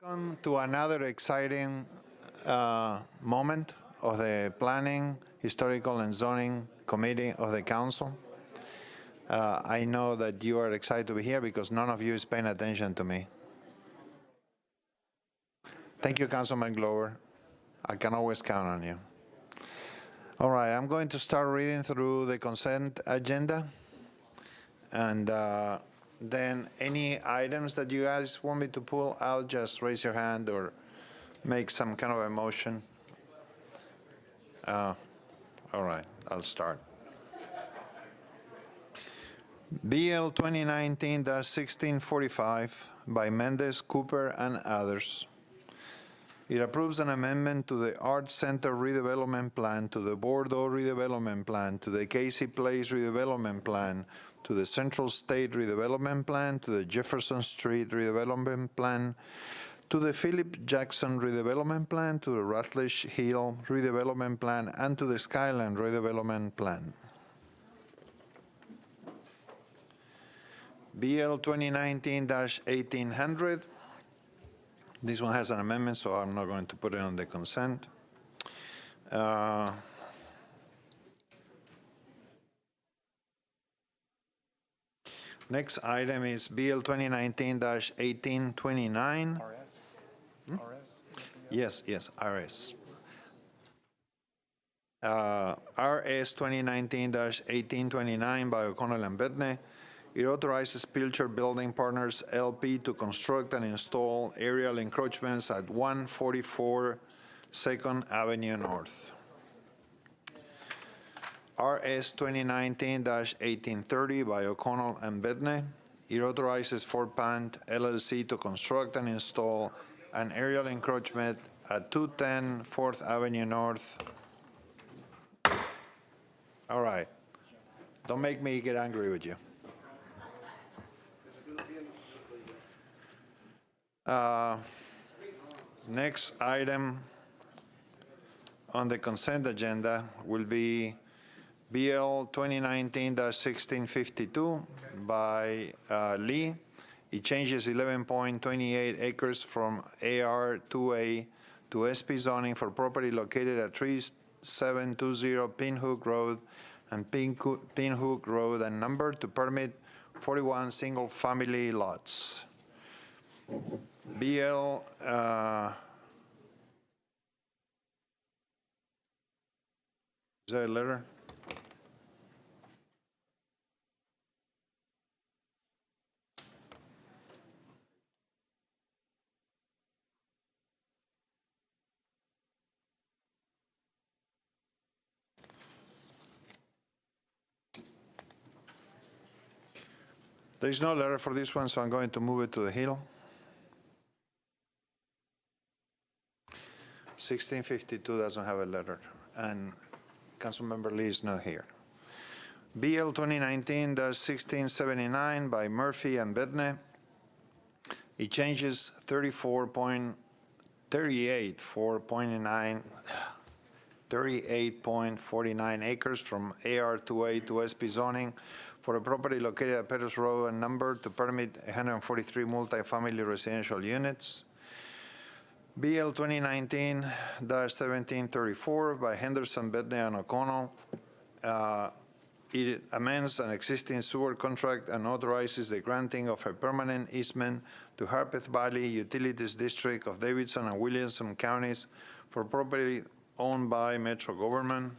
Welcome to another exciting moment of the Planning, Historical and Zoning Committee of the Council. I know that you are excited to be here because none of you is paying attention to me. Thank you, Councilman Glover. I can always count on you. All right, I'm going to start reading through the consent agenda. And then any items that you guys want me to pull out, just raise your hand or make some kind of a motion. All right, I'll start. BL 2019-1645 by Mendez, Cooper, and others. It approves an amendment to the Art Center redevelopment plan, to the Bordeaux redevelopment plan, to the Casey Place redevelopment plan, to the Central State redevelopment plan, to the Jefferson Street redevelopment plan, to the Philip Jackson redevelopment plan, to the Rutledge Hill redevelopment plan, and to the Skyland redevelopment plan. BL 2019-1800. This one has an amendment, so I'm not going to put it on the consent. Next item is BL 2019-1829. RS? RS? Yes, RS. RS 2019-1829 by O'Connell and Bedney. It authorizes Pilcher Building Partners LP to construct and install aerial encroachments at 144 2nd Avenue North. RS 2019-1830 by O'Connell and Bedney. It authorizes Fort Pant LLC to construct and install an aerial encroachment at 210 4th Avenue North. All right. Don't make me get angry with you. Next item on the consent agenda will be BL 2019-1652 by Lee. It changes 11.28 acres from AR2A to SP zoning for property located at 3720 Pinhook Road and Pinhook Road and number to permit 41 single-family lots. BL is there a letter? There is no letter for this one, so I'm going to move it to the Hill. 1652 doesn't have a letter, and Councilmember Lee is not here. BL 2019-1679 by Murphy and Bedney. It changes 38.49 acres from AR2A to SP zoning for a property located at Peters Road and number to permit 143 multifamily residential units. BL 2019-1734 by Henderson, Bedney, and O'Connell. It amends an existing sewer contract and authorizes the granting of a permanent easement to Harpeth Valley Utilities District of Davidson and Williamson counties for property owned by Metro government.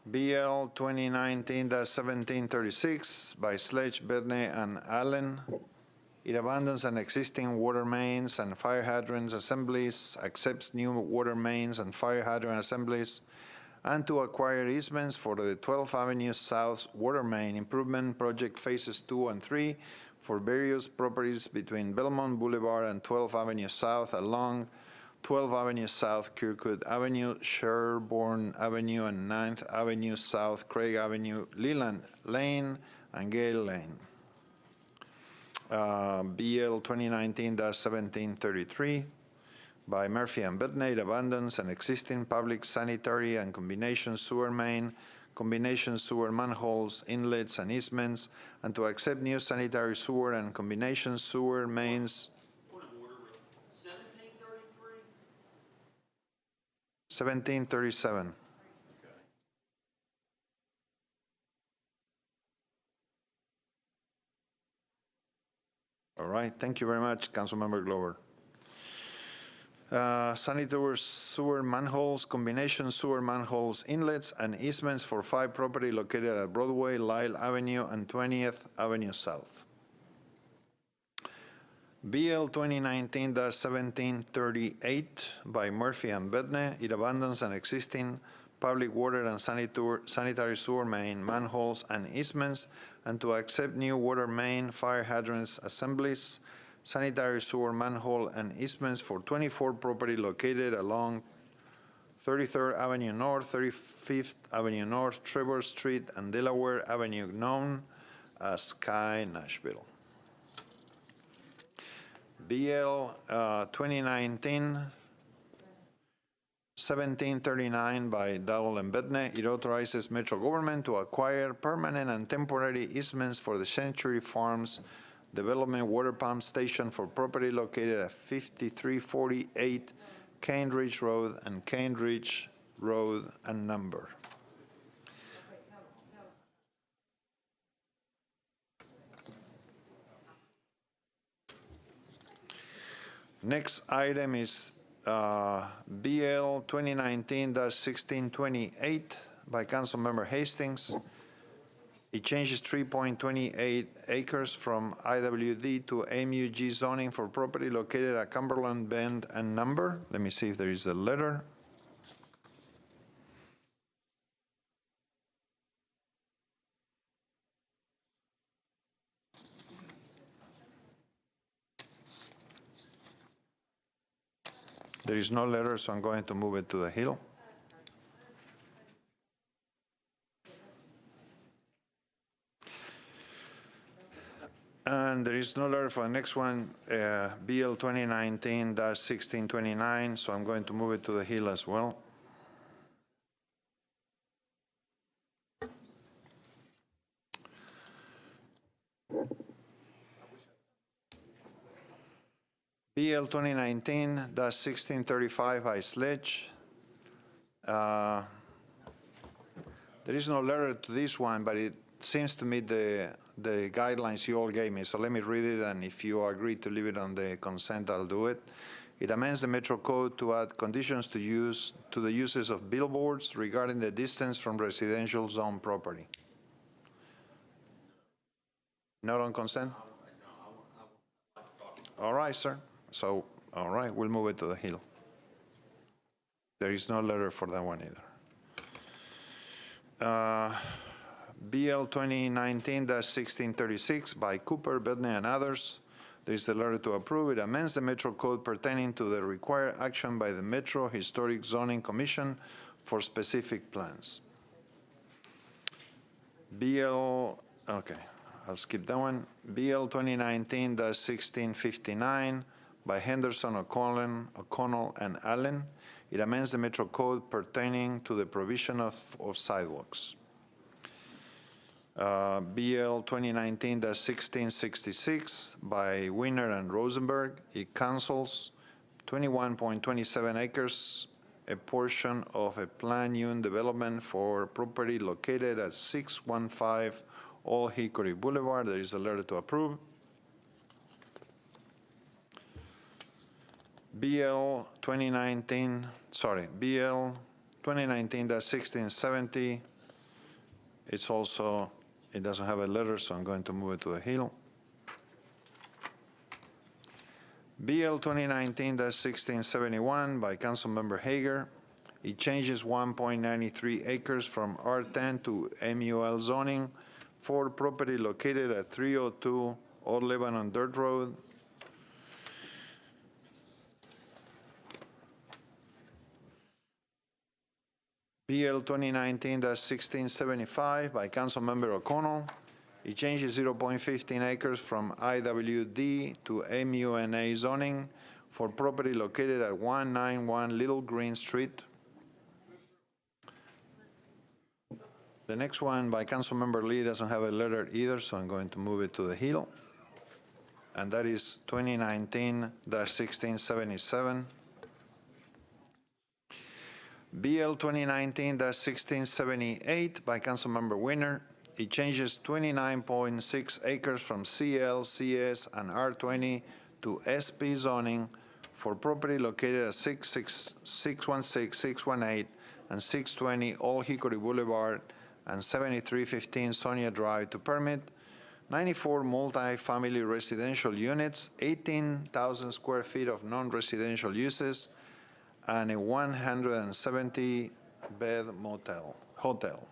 BL 2019-1736 by Sledge, Bedney, and Allen. It abandons an existing water mains and fire hydrants assemblies, accepts new water mains and fire hydrant assemblies, and to acquire easements for the 12th Avenue South Water Main Improvement Project Phases 2 and 3 for various properties between Belmont Boulevard and 12th Avenue South along 12th Avenue South, Kirkwood Avenue, Sherborne Avenue, and 9th Avenue South, Craig Avenue, Leland Lane, and Gale Lane. BL 2019-1733 by Murphy and Bedney. It abandons an existing public sanitary and combination sewer main, combination sewer manholes, inlets, and easements, and to accept new sanitary sewer and combination sewer mains 1737. All right, thank you very much, Councilmember Glover. Sanitary sewer manholes, combination sewer manholes, inlets, and easements for 5 property located at Broadway, Lyle Avenue, and 20th Avenue South. BL 2019-1738 by Murphy and Bedne. It abandons an existing public water and sanitary sewer main, manholes, and easements, and to accept new water main, fire hydrants, assemblies, sanitary sewer manhole, and easements for 24 property located along 33rd Avenue North, 35th Avenue North, Trevor Street, and Delaware Avenue, known as Sky Nashville. BL 2019-1739 by Dowell and Bedne. It authorizes Metro government to acquire permanent and temporary easements for the Century Farms Development Water Pump Station for property located at 5348 Cane Ridge Road and Cane Ridge Road and number. Next item is BL 2019-1628 by Councilmember Hastings. It changes 3.28 acres from IWD to MUG zoning for property located at Cumberland Bend and number. Let me see if there is a letter. There is no letter, so I'm going to move it to the Hill. And there is no letter for the next one, BL 2019-1629, so I'm going to move it to the Hill as well. BL 2019-1635 by Sledge. There is no letter to this one, but it seems to meet the guidelines you all gave me. So let me read it, and if you agree to leave it on the consent, I'll do it. It amends the Metro Code to add conditions to the uses of billboards regarding the distance from residential zone property. Not on consent? All right, sir. So, all right, we'll move it to the Hill. There is no letter for that one either. BL 2019-1636 by Cooper, Bedne, and others. There is a letter to approve. It amends the Metro Code pertaining to the required action by the Metro Historic Zoning Commission for specific plans. BL, okay, I'll skip that one. BL 2019-1659 by Henderson, O'Connell, and Allen. It amends the Metro Code pertaining to the provision of sidewalks. BL 2019-1666 by Wiener and Rosenberg. It cancels 21.27 acres, a portion of a planned unit development for property located at 615 Old Hickory Boulevard. There is a letter to approve. BL 2019-1670. It's also, it doesn't have a letter, so I'm going to move it to the Hill. BL 2019-1671 by Councilmember Hager. It changes 1.93 acres from R10 to MUL zoning for property located at 302 Old Lebanon Dirt Road. BL 2019-1675 by Councilmember O'Connell. It changes 0.15 acres from IWD to MUNA zoning for property located at 191 Little Green Street. The next one by Councilmember Lee doesn't have a letter either, so I'm going to move it to the Hill. And that is 2019-1677. BL 2019-1678 by Councilmember Winner. It changes 29.6 acres from CL, CS, and R20 to SP zoning for property located at 616, 618, and 620 Old Hickory Boulevard and 7315 Sonia Drive to permit 94 multi-family residential units, 18,000 square feet of non-residential uses, and a 170-bed hotel.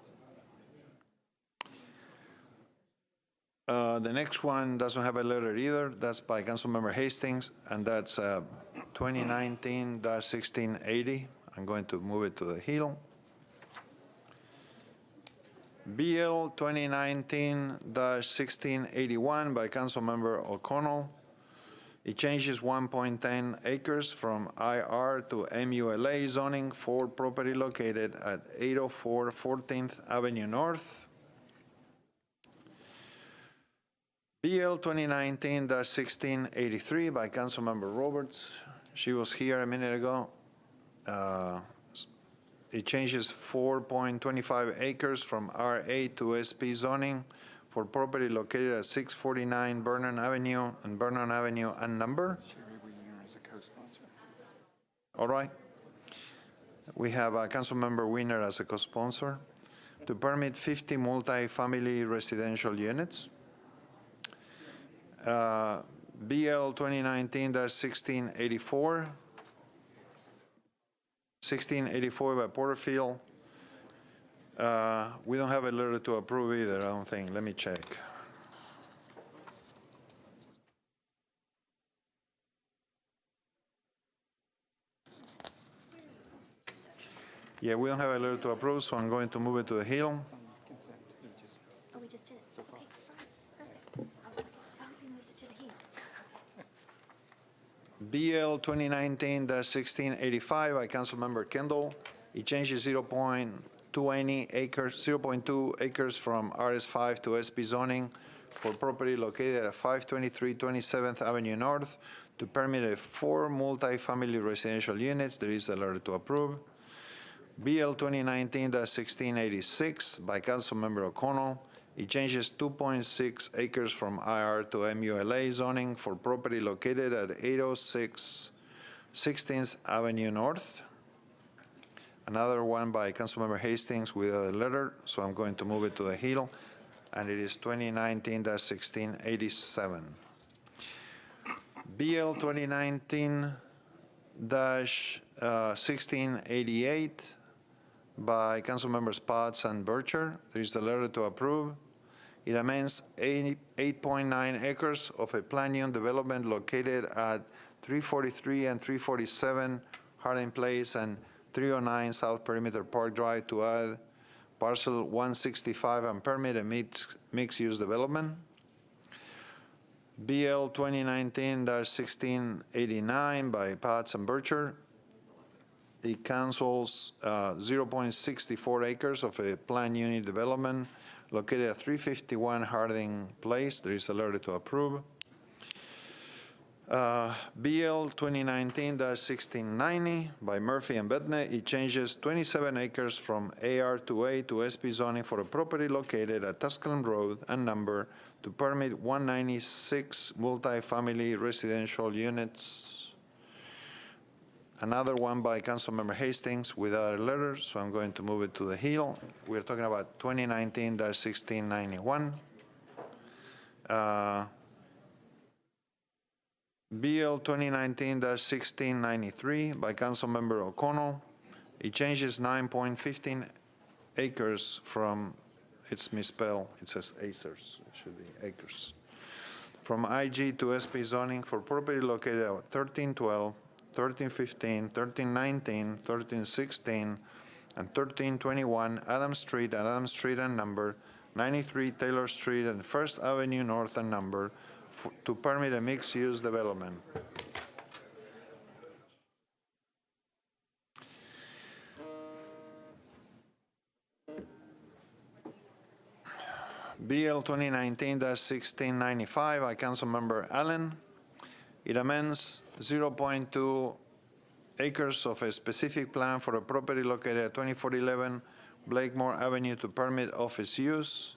The next one doesn't have a letter either. That's by Councilmember Hastings, and that's 2019-1680. I'm going to move it to the Hill. BL 2019-1681 by Councilmember O'Connell. It changes 1.10 acres from IR to MULA zoning for property located at 804 14th Avenue North. BL 2019-1683 by Councilmember Roberts. She was here a minute ago. It changes 4.25 acres from RA to SP zoning for property located at 649 Vernon Avenue and Vernon Avenue unnumbered. Sherry Weiner is a co-sponsor. All right. We have Councilmember Weiner as a co-sponsor to permit 50 multi-family residential units. BL 2019-1684. 1684 by Porterfield. We don't have a letter to approve either, I don't think. Let me check. Yeah, we don't have a letter to approve, so I'm going to move it to the Hill. Consent. You just- Oh, we just did it. So far. Okay, fine, perfect. I was like, I hope he moves it to the heat. BL 2019-1685 by Councilmember Kendall. It changes 0.2 acres from RS5 to SP zoning for property located at 523 27th Avenue North to permit 4 multi-family residential units. There is a letter to approve. BL 2019-1686 by Councilmember O'Connell. It changes 2.6 acres from IR to MULA zoning for property located at 806 16th Avenue North. Another one by Councilmember Hastings with a letter, so I'm going to move it to the Hill, and it is 2019-1687. BL 2019-1688 by Councilmembers Potts and Bircher. There is a letter to approve. It amends 8.9 acres of a planned unit development located at 343 and 347 Harding Place and 309 South Perimeter Park Drive to add parcel 165 and permit a mixed-use development. BL 2019-1689 by Potts and Bircher. It cancels 0.64 acres of a planned unit development located at 351 Harding Place. There is a letter to approve. BL 2019-1690 by Murphy and Bedney. It changes 27 acres from AR2A to SP zoning for a property located at Tusculum Road and number to permit 196 multi-family residential units. Another one by Councilmember Hastings without a letter, so I'm going to move it to the Hill. We're talking about 2019-1691. BL 2019-1693 by Councilmember O'Connell. It changes 9.15 acres from, it's misspelled, it says acres, it should be acres. From IG to SP zoning for property located at 1312, 1315, 1319, 1316, and 1321 Adams Street and Adams Street and number, 93 Taylor Street and First Avenue North and number, to permit a mixed-use development. BL 2019-1695 by Councilmember Allen. It amends 0.2 acres of a specific plan for a property located at 2411 Blakemore Avenue to permit office use.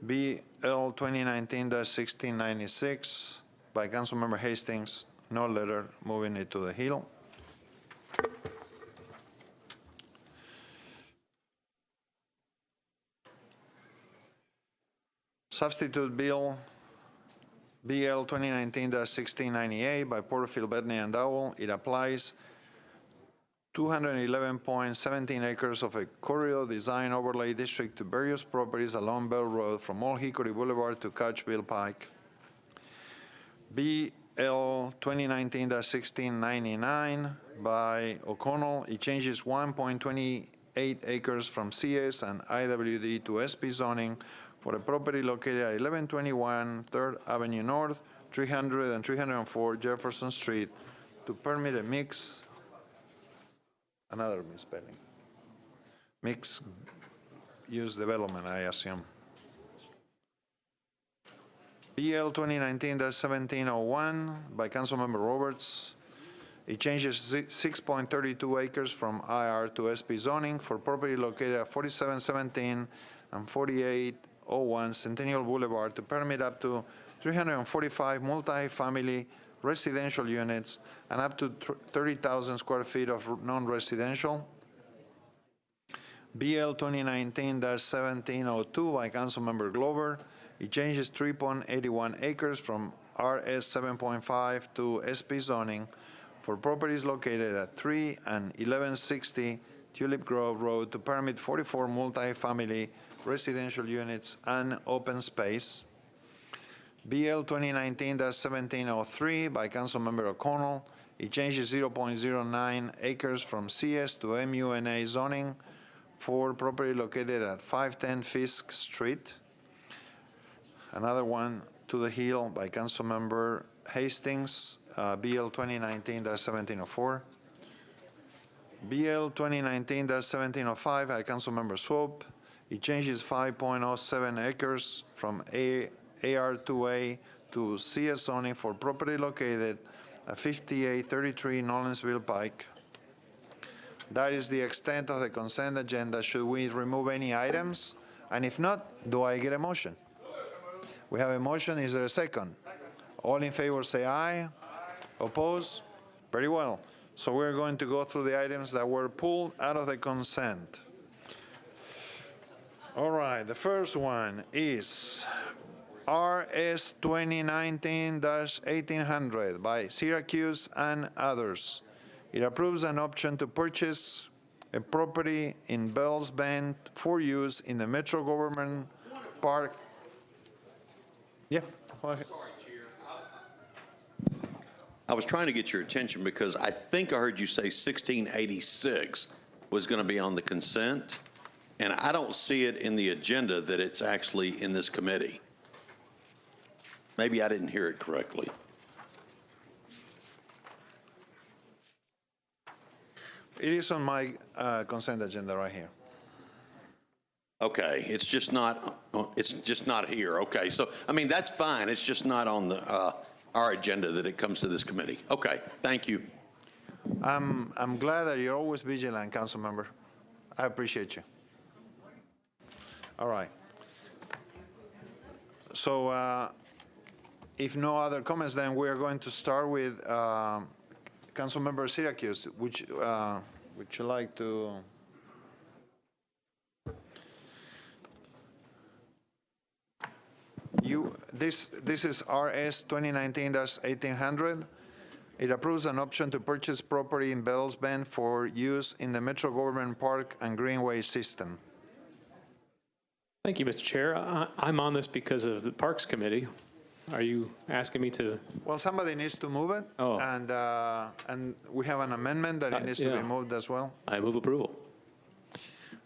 BL 2019-1696 by Councilmember Hastings, no letter, moving it to the Hill. Substitute Bill BL 2019-1698 by Porterfield, Bettany, and Dowell. It applies 211.17 acres of a corridor design overlay district to various properties along Bell Road from Old Hickory Boulevard to Couchville Pike. BL 2019-1699 by O'Connell. It changes 1.28 acres from CS and IWD to SP zoning for a property located at 1121 3rd Avenue North, 300 and 304 Jefferson Street to permit a another misspelling, mixed-use development, I assume. BL 2019-1701 by Councilmember Roberts. It changes 6.32 acres from IR to SP zoning for property located at 4717 and 4801 Centennial Boulevard to permit up to 345 multi-family residential units and up to 30,000 square feet of non-residential. BL 2019-1702 by Councilmember Glover. It changes 3.81 acres from RS 7.5 to SP zoning for properties located at 3 and 1160 Tulip Grove Road to permit 44 multi-family residential units and open space. BL 2019-1703 by Councilmember O'Connell. It changes 0.09 acres from CS to MUNA zoning for property located at 510 Fisk Street. Another one to the Hill by Councilmember Hastings, BL 2019-1704. BL 2019-1705 by Councilmember Swope. It changes 5.07 acres from AR2A to CS zoning for property located at 5833 Nolensville Pike. That is the extent of the consent agenda. Should we remove any items? And if not, do I get a motion? We have a motion. Is there a second? All in favor say aye. Oppose? Very well. So we're going to go through the items that were pulled out of the consent. All right, the first one is RS 2019-1800 by Syracuse and others. It approves an option to purchase a property in Bells Bend for use in the Metro Government Park. Yeah, go ahead. Sorry, Chair. I was trying to get your attention because I think I heard you say 1686 was going to be on the consent, and I don't see it in the agenda that it's actually in this committee. Maybe I didn't hear it correctly. It is on my consent agenda right here. Okay, it's just not here. Okay, so I mean that's fine. It's just not on the our agenda that it comes to this committee. Okay, thank you. I'm glad that you're always vigilant, council member. I appreciate you. All right. So if no other comments, then we are going to start with council member Syracuse. Would you like to? This is RS 2019-1800. It approves an option to purchase property in Bells Bend for use in the Metro Government Park and Greenway system. Thank you, Mr. Chair. I'm on this because of the Parks Committee. Are you asking me to? Well, somebody needs to move it, and we have an amendment that it needs to be moved as well. I move approval.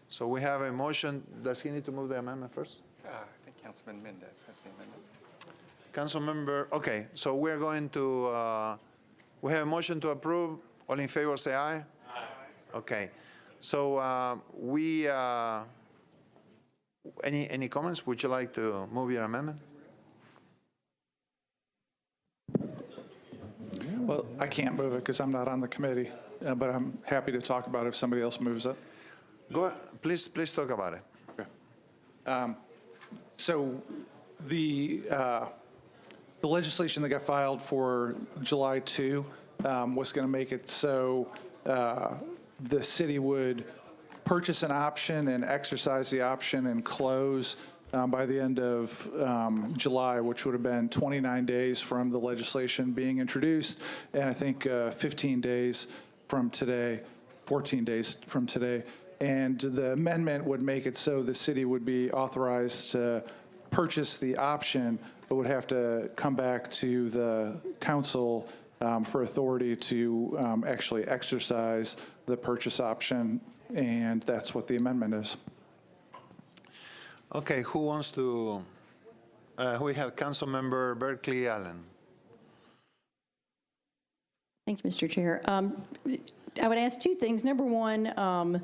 So we have a motion. Does he need to move the amendment first? I think Councilman Mendez has the amendment. Councilmember, okay, so we're going to, we have a motion to approve. All in favor, say aye. Aye. Okay, so any comments? Would you like to move your amendment? Well, I can't move it because I'm not on the committee, but I'm happy to talk about it if somebody else moves it. Go, please talk about it. So the legislation that got filed for July 2 was going to make it so the city would purchase an option and exercise the option and close by the end of July, which would have been 29 days from the legislation being introduced, and I think 15 days from today, 14 days from today. And the amendment would make it so the city would be authorized to purchase the option, but would have to come back to the council for authority to actually exercise the purchase option, and that's what the amendment is. Okay, who wants to, we have Councilmember Berkeley Allen. Thank you, Mr. Chair. I would ask two things. Number one,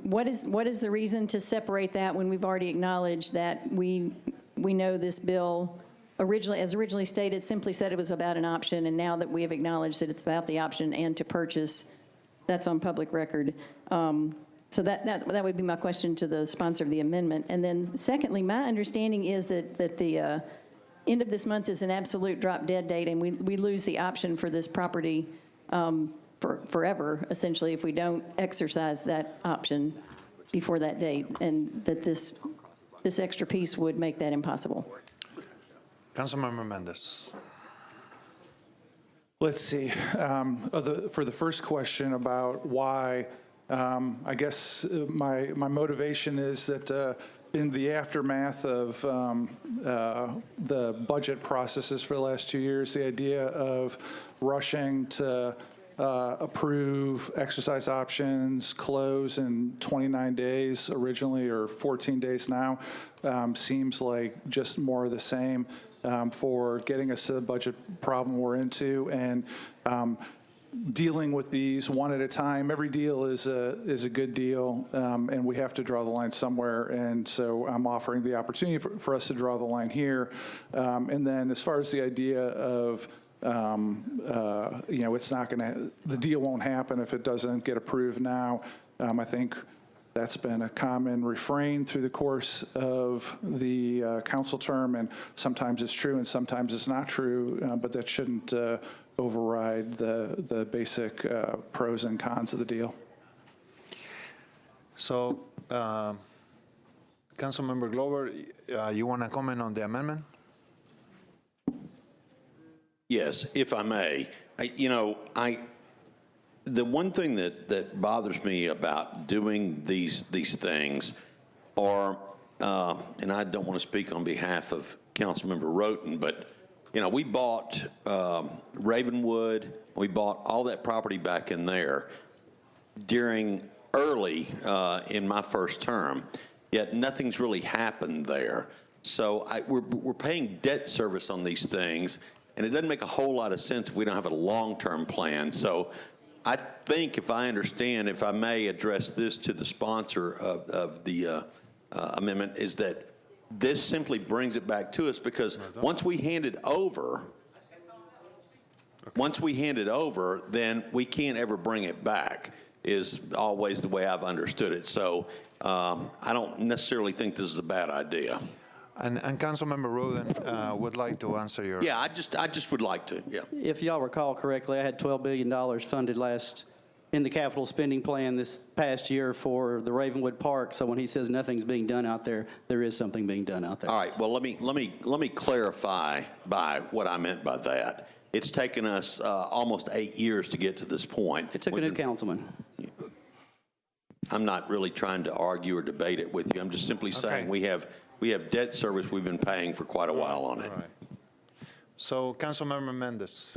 what is the reason to separate that when we've already acknowledged that we know this bill originally stated, simply said it was about an option, and now that we have acknowledged that it's about the option and to purchase, that's on public record. So that would be my question to the sponsor of the amendment. And then secondly, my understanding is that the end of this month is an absolute drop dead date, and we lose the option for this property forever, essentially, if we don't exercise that option before that date, and that this extra piece would make that impossible. Councilmember Mendez. Let's see. For the first question about why, I guess my motivation is that in the aftermath of the budget processes for the last 2 years, the idea of rushing to approve exercise options, close in 29 days originally, or 14 days now, seems like just more of the same for getting us to the budget problem we're into, and dealing with these one at a time. Every deal is a good deal, and we have to draw the line somewhere, and so I'm offering the opportunity for us to draw the line here. And then as far as the idea of it's not going to, the deal won't happen if it doesn't get approved now. I think that's been a common refrain through the course of the council term, and sometimes it's true and sometimes it's not true, but that shouldn't override the basic pros and cons of the deal. So, Councilmember Glover, you want to comment on the amendment? Yes, if I may. The one thing that bothers me about doing these things are, and I don't want to speak on behalf of Councilmember Roten, but we bought Ravenwood, we bought all that property back in there during early in my first term, yet nothing's really happened there. So we're paying debt service on these things, and it doesn't make a whole lot of sense if we don't have a long-term plan. So I think, if I understand, if I may address this to the sponsor of the amendment, is that this simply brings it back to us, because once we hand it over, then we can't ever bring it back, is always the way I've understood it. So I don't necessarily think this is a bad idea. And Councilmember Roden would like to answer your... Yeah, I just would like to, yeah. If y'all recall correctly, I had $12 billion funded in the capital spending plan this past year for the Ravenwood Park. So when he says nothing's being done out there, there is something being done out there. All right, well, let me clarify by what I meant by that. It's taken us almost 8 years to get to this point. It took a new councilman. I'm not really trying to argue or debate it with you. I'm just simply saying we have debt service we've been paying for quite a while on it. All right. So, Councilmember Mendez.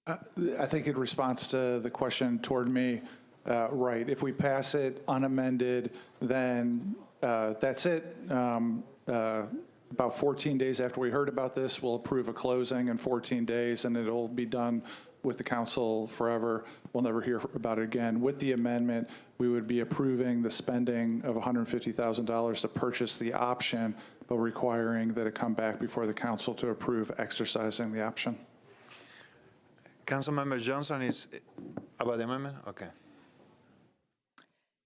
I think in response to the question toward me, right, if we pass it unamended, then that's it. About 14 days after we heard about this, we'll approve a closing in 14 days, and it'll be done with the council forever. We'll never hear about it again. With the amendment, we would be approving the spending of $150,000 to purchase the option but requiring that it come back before the council to approve exercising the option. Councilmember Johnson is about the amendment? Okay.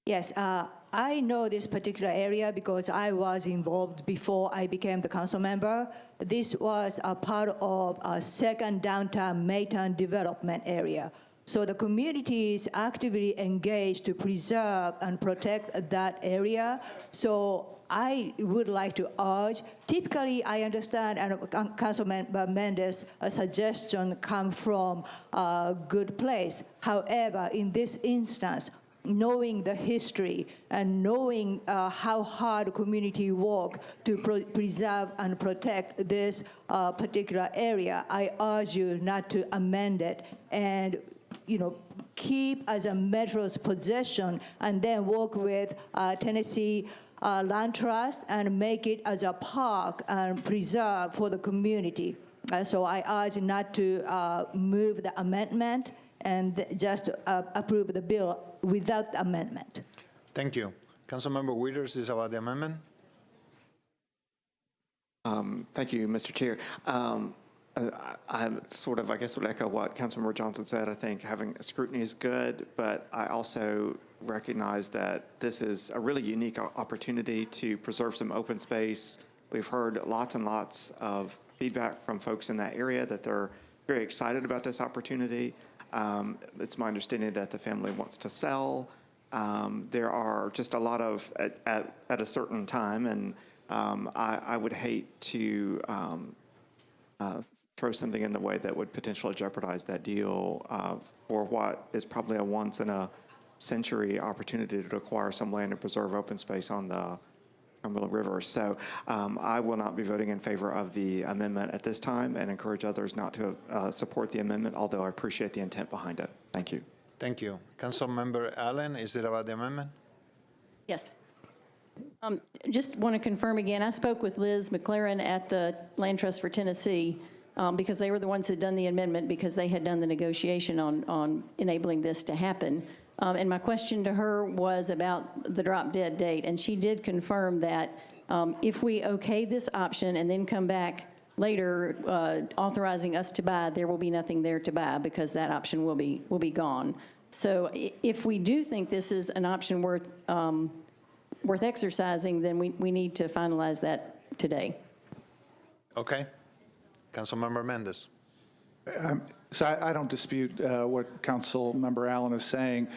Yes, I know this particular area because I was involved before I became the council member. This was a part of a second downtown Maytown development area. So the community is actively engaged to preserve and protect that area. So I would like to urge, typically I understand, and Councilmember Mendes, a suggestion come from a good place. However, in this instance, knowing the history and knowing how hard community work to preserve and protect this particular area, I urge you not to amend it and, keep as a metro's possession and then work with Tennessee Land Trust and make it as a park and preserve for the community. So I urge not to move the amendment and just approve the bill without the amendment. Thank you. Councilmember Withers is about the amendment. Thank you, Mr. Chair. I guess, would echo what Councilmember Johnson said. I think having scrutiny is good, but I also recognize that this is a really unique opportunity to preserve some open space. We've heard lots and lots of feedback from folks in that area that they're very excited about this opportunity. It's my understanding that the family wants to sell. There are just a lot of, at a certain time, and I would hate to throw something in the way that would potentially jeopardize that deal for what is probably a once-in-a-century opportunity to acquire some land and preserve open space on the Cumberland River. So I will not be voting in favor of the amendment at this time and encourage others not to support the amendment, although I appreciate the intent behind it. Thank you. Thank you. Councilmember Allen, is it about the amendment? Yes. Just want to confirm again, I spoke with Liz McLaren at the Land Trust for Tennessee because they were the ones who had done the amendment because they had done the negotiation on enabling this to happen. And my question to her was about the drop-dead date, and she did confirm that if we okay this option and then come back later authorizing us to buy, there will be nothing there to buy because that option will be gone. So if we do think this is an option worth exercising, then we need to finalize that today. Okay. Councilmember Mendes. So I don't dispute what Councilmember Allen is saying.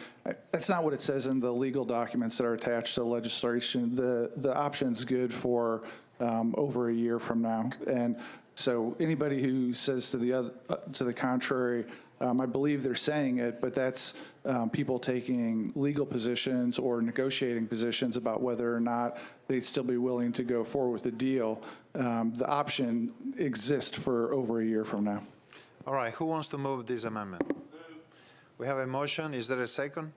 That's not what it says in the legal documents that are attached to the legislation. The option's good for over a year from now. And so anybody who says to the contrary, I believe they're saying it, but that's people taking legal positions or negotiating positions about whether or not they'd still be willing to go forward with the deal. The option exists for over a year from now. All right, who wants to move this amendment? We have a motion. Is there a second?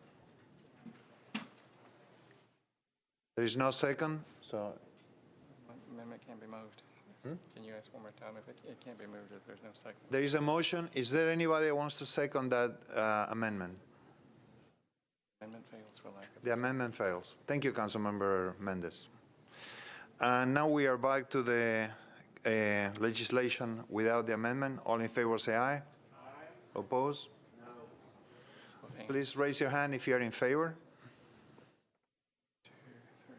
There is no second, so Amendment can't be moved. Can you ask one more time if it can't be moved if there's no second? there is a motion. Is there anybody that wants to second that amendment? Amendment fails for lack of. The amendment fails. Thank you, Councilmember Mendes. And now we are back to the legislation without the amendment. All in favor say aye. Aye. Oppose? Of Please raise your hand if you are in favor. 2, 3,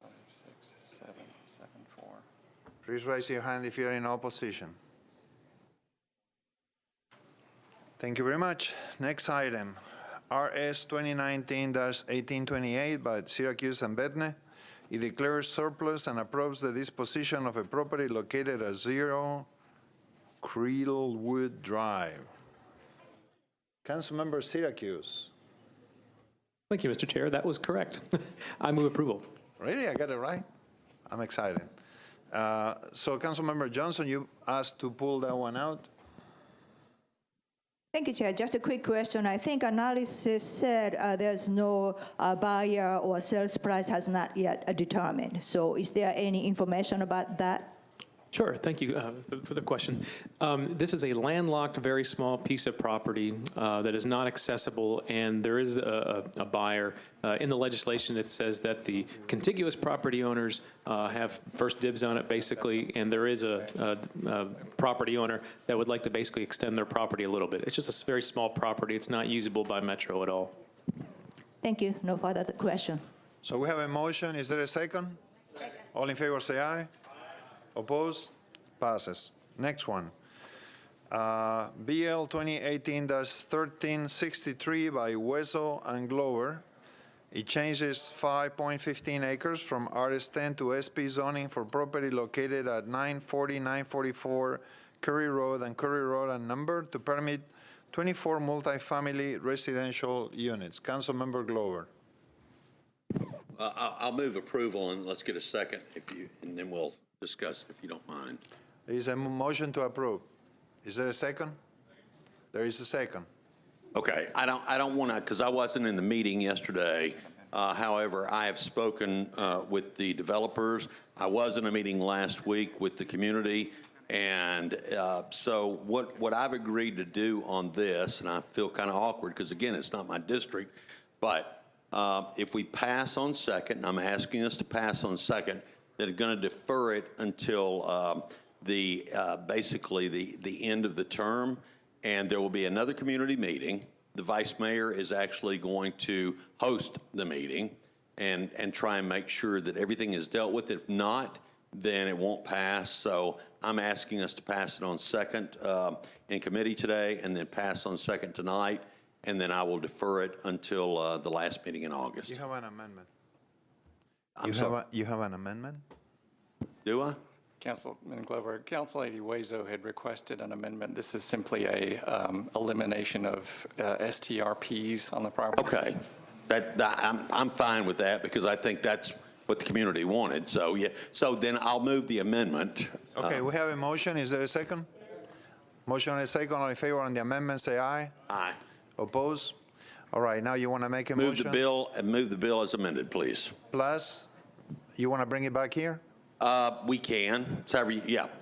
4, 5, 6, 7, 7, 4. Please raise your hand if you are in opposition. Thank you very much. Next item, RS 2019-1828 by Syracuse and Bedne. It declares surplus and approves the disposition of a property located at 0 Creelwood Drive. Councilmember Syracuse. Thank you, Mr. Chair. That was correct. I move approval. Really? I got it right? I'm excited. So Councilmember Johnson, you asked to pull that one out. Thank you, Chair. Just a quick question. I think analysis said there's no buyer or sales price has not yet determined. So is there any information about that? Sure, thank you for the question. This is a landlocked, very small piece of property that is not accessible, and there is a buyer. In the legislation, it says that the contiguous property owners have first dibs on it, basically, and there is a property owner that would like to basically extend their property a little bit. It's just a very small property. It's not usable by Metro at all. Thank you. No further question. So we have a motion. Is there a second? All in favor, say aye. Opposed? Passes. Next one. BL 2018-1363 by Weso and Glover. It changes 5.15 acres from RS10 to SP zoning for property located at 940, 944 Curry Road and number to permit 24 multifamily residential units. Councilmember Glover. I'll move approval, and let's get a second, and then we'll discuss, if you don't mind. There is a motion to approve. Is there a second? There is a second. Okay, I don't want to, because I wasn't in the meeting yesterday. However, I have spoken with the developers. I was in a meeting last week with the community, and so what I've agreed to do on this, and I feel kind of awkward because again, it's not my district, but if we pass on second, and I'm asking us to pass on second, they're going to defer it until basically the end of the term, and there will be another community meeting. The vice mayor is actually going to host the meeting and try and make sure that everything is dealt with. If not, then it won't pass. So I'm asking us to pass it on second in committee today, and then pass on second tonight, and then I will defer it until the last meeting in August. You have an amendment. You I'm have an amendment? Do I? Councilman Glover, Council Lady Wezo had requested an amendment. This is simply a elimination of STRPs on the property. Okay. I'm fine with that because I think that's what the community wanted. So, yeah. So then I'll move the amendment. Okay, we have a motion. Is there a second? Motion and a second. All in favor on the amendment, say aye. Aye. Oppose? All right, now you want to make a motion? Move the bill as amended, please. Plus, you want to bring it back here? We can.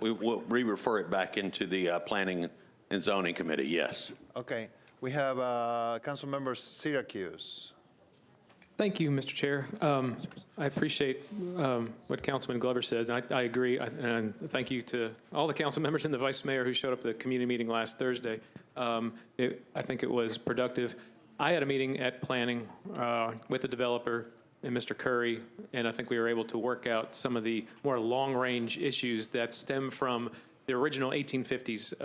We'll re-refer it back into the Planning and Zoning Committee, yes. Okay. We have Councilmember Syracuse. Thank you, Mr. Chair. I appreciate what Councilman Glover said, and I agree. And thank you to all the council members and the vice mayor who showed up at the community meeting last Thursday. I think it was productive. I had a meeting at Planning with the developer and Mr. Curry, and I think we were able to work out some of the more long-range issues that stem from the original 1850s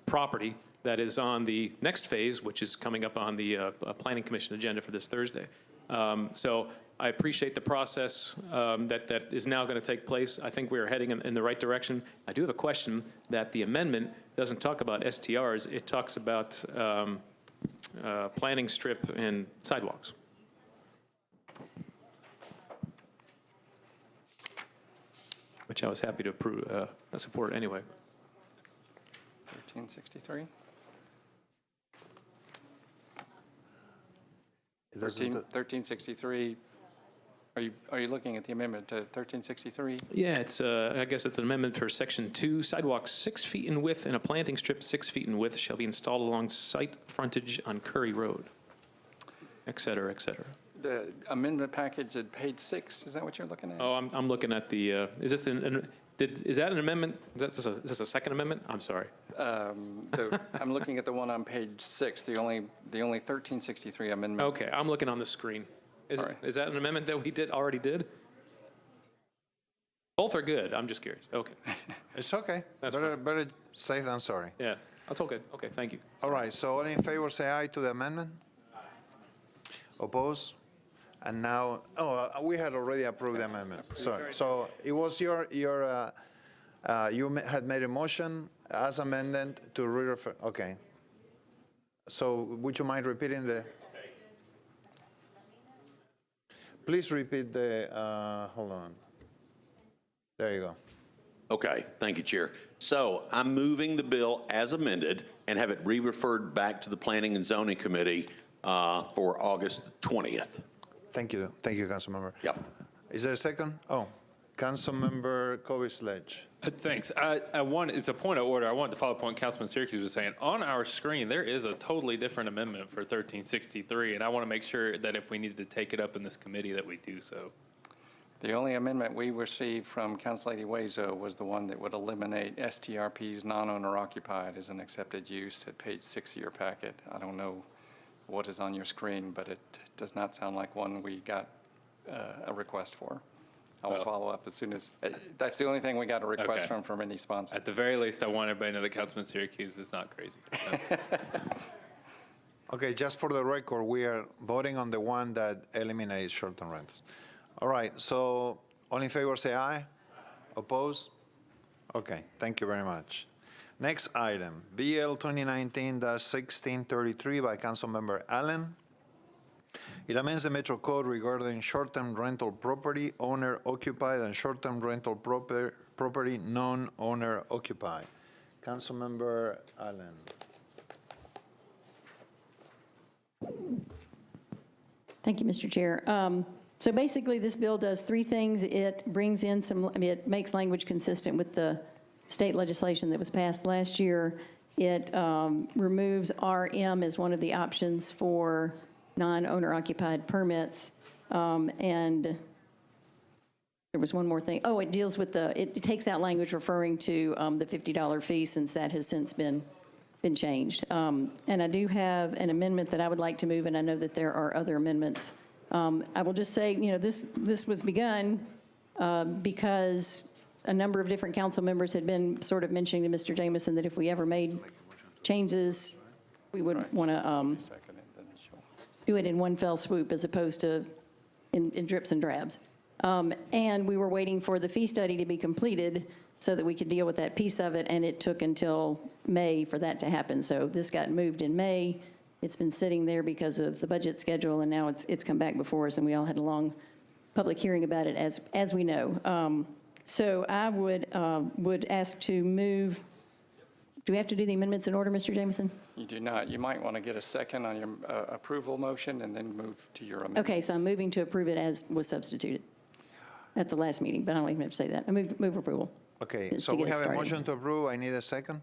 property that is on the next phase, which is coming up on the Planning Commission agenda for this Thursday. So I appreciate the process that is now going to take place. I think we are heading in the right direction. I do have a question that the amendment doesn't talk about STRs. It talks about planning strip and sidewalks. Which I was happy to approve, support anyway. 1363? 1363. Are you looking at the amendment to 1363? Yeah, it's I guess it's an amendment for Section 2. Sidewalks 6 feet in width and a planting strip 6 feet in width shall be installed along site frontage on Curry Road, et cetera, et cetera. The amendment package at page 6, is that what you're looking at? Oh, I'm looking at the, is this is that an amendment? Is this a second amendment? I'm sorry. I'm looking at the one on page 6, the only 1363 amendment. Okay, I'm looking on the screen. Sorry. Is that an amendment that we already did? Both are good. I'm just curious. Okay. It's okay. That's Better safe than sorry. Yeah, that's all good. Okay, thank you. All right, so all in favor, say aye to the amendment. Oppose? And now, we had already approved the amendment. Sorry. So it was you had made a motion as amended to re-refer. Okay. So would you mind repeating the? Please repeat the, hold on. There you go. Okay, thank you, Chair. So I'm moving the bill as amended and have it re-referred back to the Planning and Zoning Committee for August 20th. Thank you, Councilmember. Yep. Is there a second? Oh, Councilmember Kobe-Sledge. Thanks. It's a point of order. I wanted to follow up on Councilman Syracuse was saying. On our screen, there is a totally different amendment for 1363, and I want to make sure that if we need to take it up in this committee, that we do so. The only amendment we received from Councilor Wazo was the one that would eliminate STRPs non-owner occupied as an accepted use at page 6 of your packet. I don't know what is on your screen, but it does not sound like one we got a request for. I will follow up as soon as, that's the only thing we got a request Okay. from any sponsor. At the very least, I want everybody to know that Councilman Syracuse is not crazy. Okay, just for the record, we are voting on the one that eliminates short-term rentals. All right, so all in favor say aye. Oppose? Okay, thank you very much. Next item, BL 2019-1633 by Councilmember Allen. It amends the Metro Code regarding short-term rental property owner occupied and short-term rental property non-owner occupied. Councilmember Allen. Thank you, Mr. Chair. So basically, this bill does three things. It brings in it makes language consistent with the state legislation that was passed last year. It removes RM as one of the options for non-owner occupied permits. And there was one more thing. Oh, it deals with it takes out language referring to the $50 fee, since that has since been changed. And I do have an amendment that I would like to move, and I know that there are other amendments. I will just say, this was begun because a number of different council members had been sort of mentioning to Mr. Jamison that if we ever made changes, we would want to do it in one fell swoop as opposed to in drips and drabs. And we were waiting for the fee study to be completed so that we could deal with that piece of it, and it took until May for that to happen. So this got moved in May. It's been sitting there because of the budget schedule, and now it's come back before us, and we all had a long public hearing about it, as we know. So I would ask to move. Do we have to do the amendments in order, Mr. Jamison? You do not. You might want to get a second on your approval motion and then move to your amendments. Okay, so I'm moving to approve it as was substituted at the last meeting, but I don't even have to say that. I move approval. Okay, Just so to get we it have a started. motion to approve. I need a second.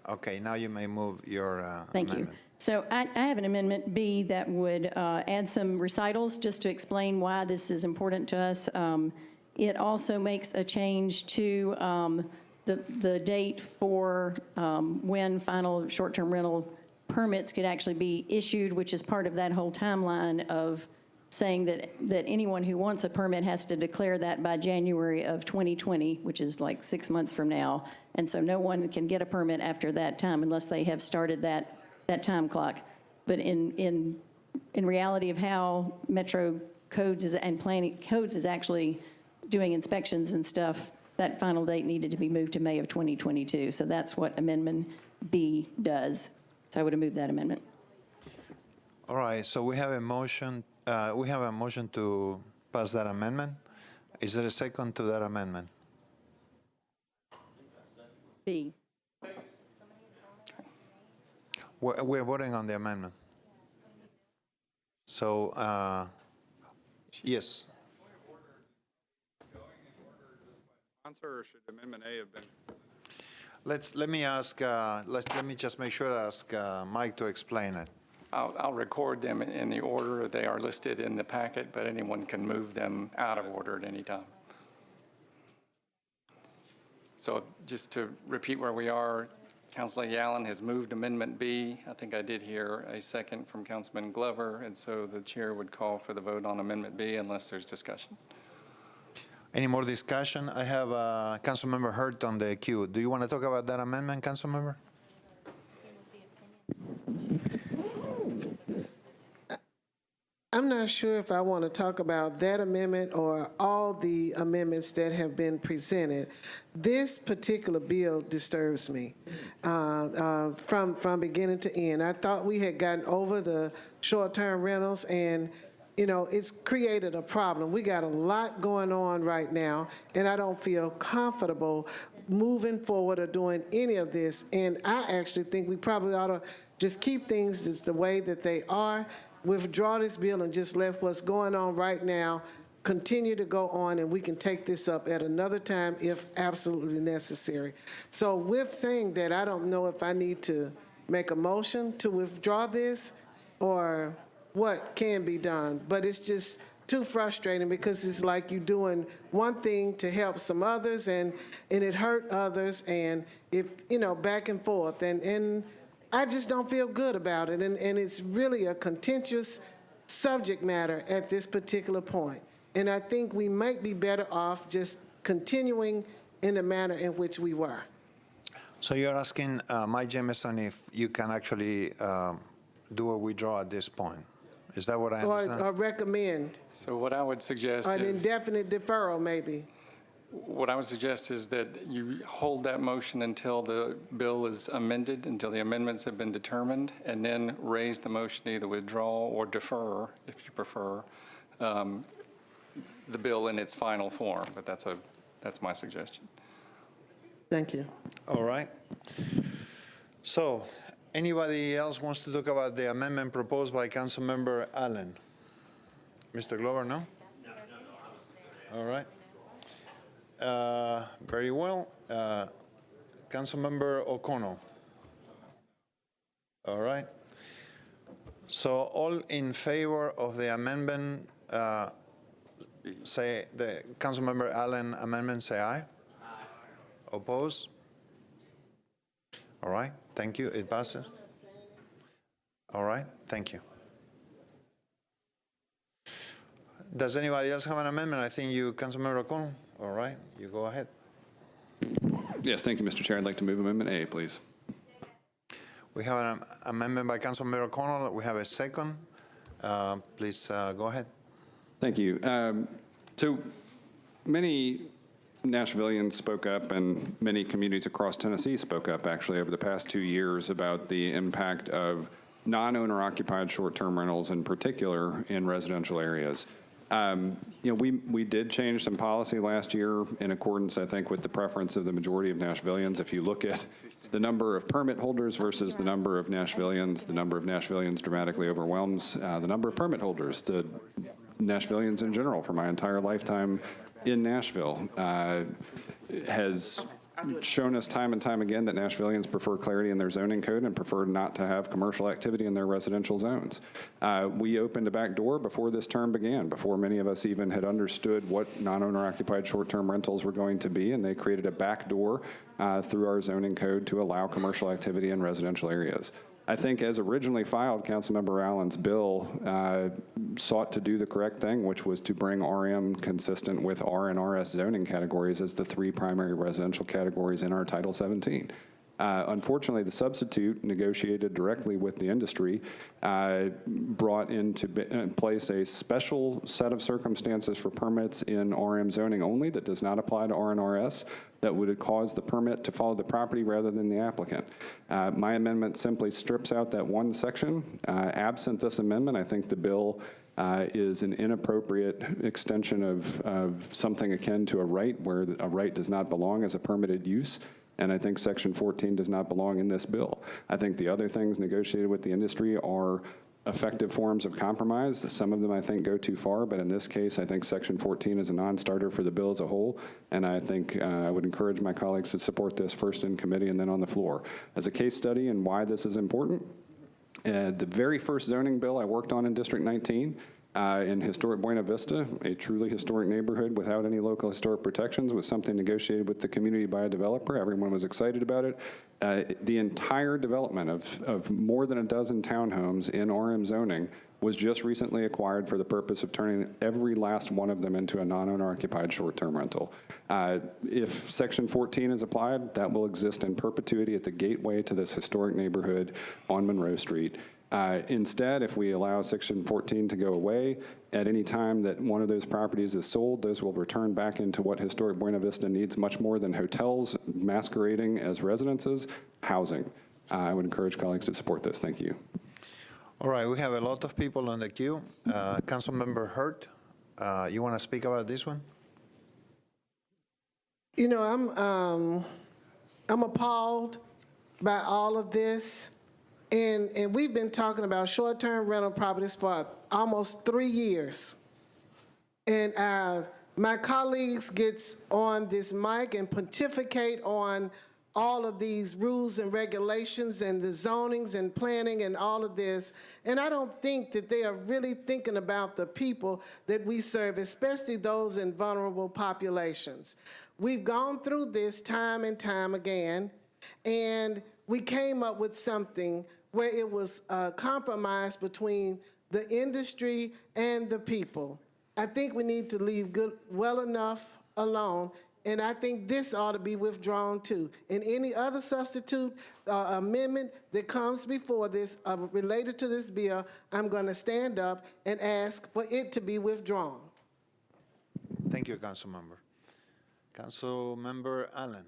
Okay, now you may move your Thank amendment. you. So I have an amendment B that would add some recitals just to explain why this is important to us. It also makes a change to the date for when final short-term rental permits could actually be issued, which is part of that whole timeline of saying that anyone who wants a permit has to declare that by January of 2020, which is like 6 months from now. And so no one can get a permit after that time unless they have started that time clock. But in reality of how Metro Codes and Planning Codes is actually doing inspections and stuff, that final date needed to be moved to May of 2022. So that's what Amendment B does. So I would have moved that amendment. All right, so we have a motion. We have a motion to pass that amendment. Is there a second to that amendment? B. We're voting on the amendment. So, yes. Sponsor, or should Amendment A have been? Let me just make sure to ask Mike to explain it. I'll record them in the order they are listed in the packet, but anyone can move them out of order at any time. So just to repeat where we are, Councilor Allen has moved Amendment B. I think I did hear a second from Councilman Glover, and so the chair would call for the vote on Amendment B unless there's discussion. Any more discussion? I have Councilmember Hurt on the queue. Do you want to talk about that amendment, Councilmember? I'm not sure if I want to talk about that amendment or all the amendments that have been presented. This particular bill disturbs me from beginning to end. I thought we had gotten over the short-term rentals, and it's created a problem. We got a lot going on right now, and I don't feel comfortable moving forward or doing any of this. And I actually think we probably ought to just keep things just the way that they are, withdraw this bill and just let what's going on right now continue to go on, and we can take this up at another time if absolutely necessary. So with saying that, I don't know if I need to make a motion to withdraw this or what can be done, but it's just too frustrating because it's like you're doing one thing to help some others and it hurt others, and if, you know, back and forth, and I just don't feel good about it, and it's really a contentious subject matter at this particular point. And I think we might be better off just continuing in the manner in which we were. So you're asking Mike Jameson if you can actually do a withdrawal at this point. Is that what I understand? Or recommend, So what I would suggest an is, indefinite deferral maybe. what I would suggest is that you hold that motion until the bill is amended, until the amendments have been determined, and then raise the motion to either withdraw or defer, if you prefer, the bill in its final form. But that's my suggestion. Thank you. All right. So, anybody else wants to talk about the amendment proposed by Councilmember Allen? Mr. Glover, no? All right. Very well. Councilmember O'Connell. All right. So all in favor of the amendment, say the Councilmember Allen amendment, say aye. Oppose? All right, thank you. It passes. All right, thank you. Does anybody else have an amendment? I think you, Councilmember O'Connell. All right, you go ahead. Yes, thank you, Mr. Chair. I'd like to move Amendment A, please. We have an amendment by Councilmember O'Connell. We have a second. Please go ahead. Thank you. So many Nashvillians spoke up, and many communities across Tennessee spoke up, actually, over the past 2 years about the impact of non-owner-occupied short-term rentals, in particular in residential areas. You know, we did change some policy last year in accordance, I think, with the preference of the majority of Nashvillians. If you look at the number of permit holders versus the number of Nashvillians dramatically overwhelms the number of permit holders. The Nashvillians in general, for my entire lifetime in Nashville, has shown us time and time again that Nashvillians prefer clarity in their zoning code and prefer not to have commercial activity in their residential zones. We opened a back door before this term began, before many of us even had understood what non-owner occupied short-term rentals were going to be, and they created a back door through our zoning code to allow commercial activity in residential areas. I think as originally filed, Councilmember Allen's bill sought to do the correct thing, which was to bring RM consistent with R and RS zoning categories as the three primary residential categories in our Title 17. Unfortunately, the substitute, negotiated directly with the industry, brought into place a special set of circumstances for permits in RM zoning only that does not apply to R and RS, that would cause the permit to follow the property rather than the applicant. My amendment simply strips out that one section. Absent this amendment, I think the bill is an inappropriate extension of something akin to a right, where a right does not belong as a permitted use. And I think Section 14 does not belong in this bill. I think the other things negotiated with the industry are effective forms of compromise. Some of them, I think, go too far, but in this case, I think Section 14 is a non-starter for the bill as a whole, and I think I would encourage my colleagues to support this first in committee and then on the floor. As a case study and why this is important, the very first zoning bill I worked on in District 19, in historic Buena Vista, a truly historic neighborhood without any local historic protections, was something negotiated with the community by a developer. Everyone was excited about it. The entire development of more than a dozen townhomes in RM zoning was just recently acquired for the purpose of turning every last one of them into a non-owner occupied short-term rental. If Section 14 is applied, that will exist in perpetuity at the gateway to this historic neighborhood on Monroe Street. Instead, if we allow Section 14 to go away, at any time that one of those properties is sold, those will return back into what historic Buena Vista needs much more than hotels masquerading as residences, housing. I would encourage colleagues to support this. Thank you. All right, we have a lot of people on the queue. Councilmember Hurt, you want to speak about this one? You know, I'm appalled by all of this. And we've been talking about short-term rental properties for almost 3 years. and my colleagues gets on this mic and pontificate on all of these rules and regulations and the zonings and planning and all of this. And I don't think that they are really thinking about the people that we serve, especially those in vulnerable populations. We've gone through this time and time again, and we came up with something where it was a compromise between the industry and the people. I think we need to leave well enough alone, and I think this ought to be withdrawn too. And any other substitute amendment that comes before this related to this bill, I'm going to stand up and ask for it to be withdrawn. Thank you, Councilmember. Councilmember Allen.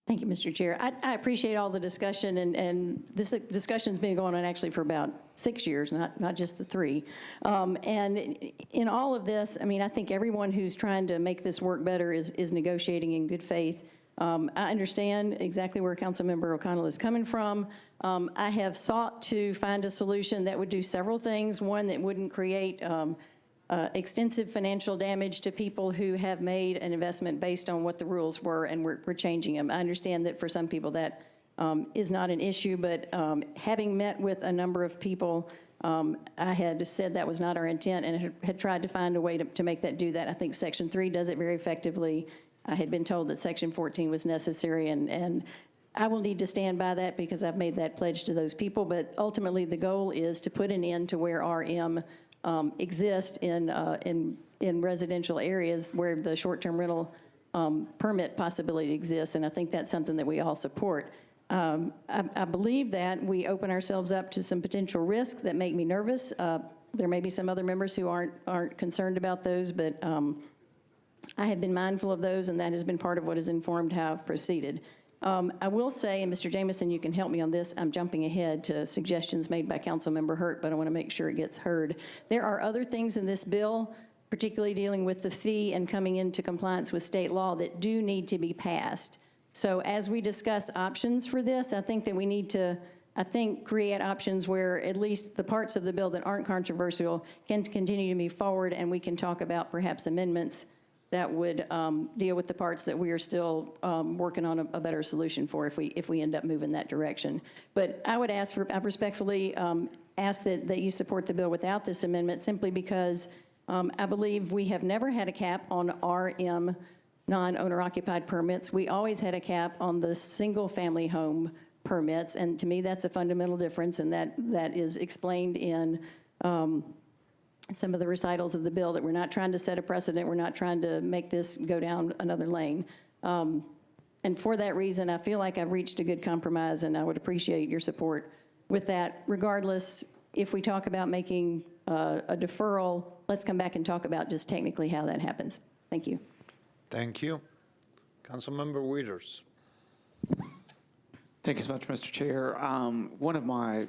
Thank you, Mr. Chair. I appreciate all the discussion, and this discussion's been going on actually for about 6 years, not just the 3. And in all of this, I mean, I think everyone who's trying to make this work better is negotiating in good faith. I understand exactly where Councilmember O'Connell is coming from. I have sought to find a solution that would do several things. One, that wouldn't create extensive financial damage to people who have made an investment based on what the rules were, and we're changing them. I understand that for some people that is not an issue, but having met with a number of people, I had said that was not our intent and had tried to find a way to make that do that. I think Section 3 does it very effectively. I had been told that Section 14 was necessary, and I will need to stand by that because I've made that pledge to those people. But ultimately, the goal is to put an end to where RM exist in residential areas where the short-term rental permit possibility exists, and I think that's something that we all support. I believe that we open ourselves up to some potential risks that make me nervous. There may be some other members who aren't concerned about those, but I have been mindful of those, and that has been part of what has informed how I've proceeded. I will say, and Mr. Jameson, you can help me on this, I'm jumping ahead to suggestions made by Councilmember Hurt, but I want to make sure it gets heard. There are other things in this bill, particularly dealing with the fee and coming into compliance with state law, that do need to be passed. So as we discuss options for this, I think that we need to, create options where at least the parts of the bill that aren't controversial can continue to move forward, and we can talk about perhaps amendments that would deal with the parts that we are still working on a better solution for if we end up moving that direction. But I would ask I respectfully ask that you support the bill without this amendment, simply because I believe we have never had a cap on RM non-owner occupied permits. We always had a cap on the single family home permits, and to me that's a fundamental difference, and that is explained in some of the recitals of the bill, that we're not trying to set a precedent, we're not trying to make this go down another lane. And for that reason, I feel like I've reached a good compromise, and I would appreciate your support with that. Regardless, if we talk about making a deferral, let's come back and talk about just technically how that happens. Thank you. Thank you. Councilmember Wieters. Thank you so much, Mr. Chair. One of my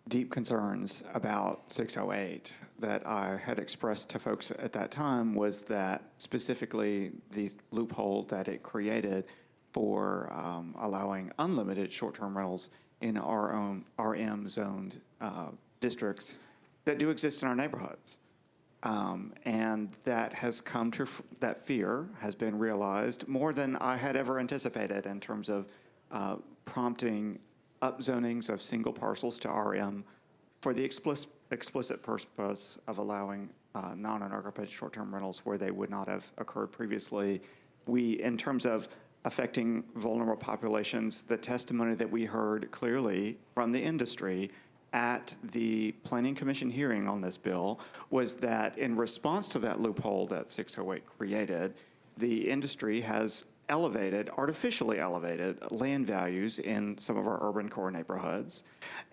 deep concerns about 608 that I had expressed to folks at that time was that specifically the loophole that it created for allowing unlimited short-term rentals in our own RM-zoned districts that do exist in our neighborhoods. And that has come to, that fear has been realized more than I had ever anticipated in terms of prompting upzonings of single parcels to RM for the explicit purpose of allowing non-owner-occupied short-term rentals where they would not have occurred previously. We, in terms of affecting vulnerable populations, the testimony that we heard clearly from the industry at the Planning Commission hearing on this bill was that in response to that loophole that 608 created, the industry has artificially elevated land values in some of our urban core neighborhoods,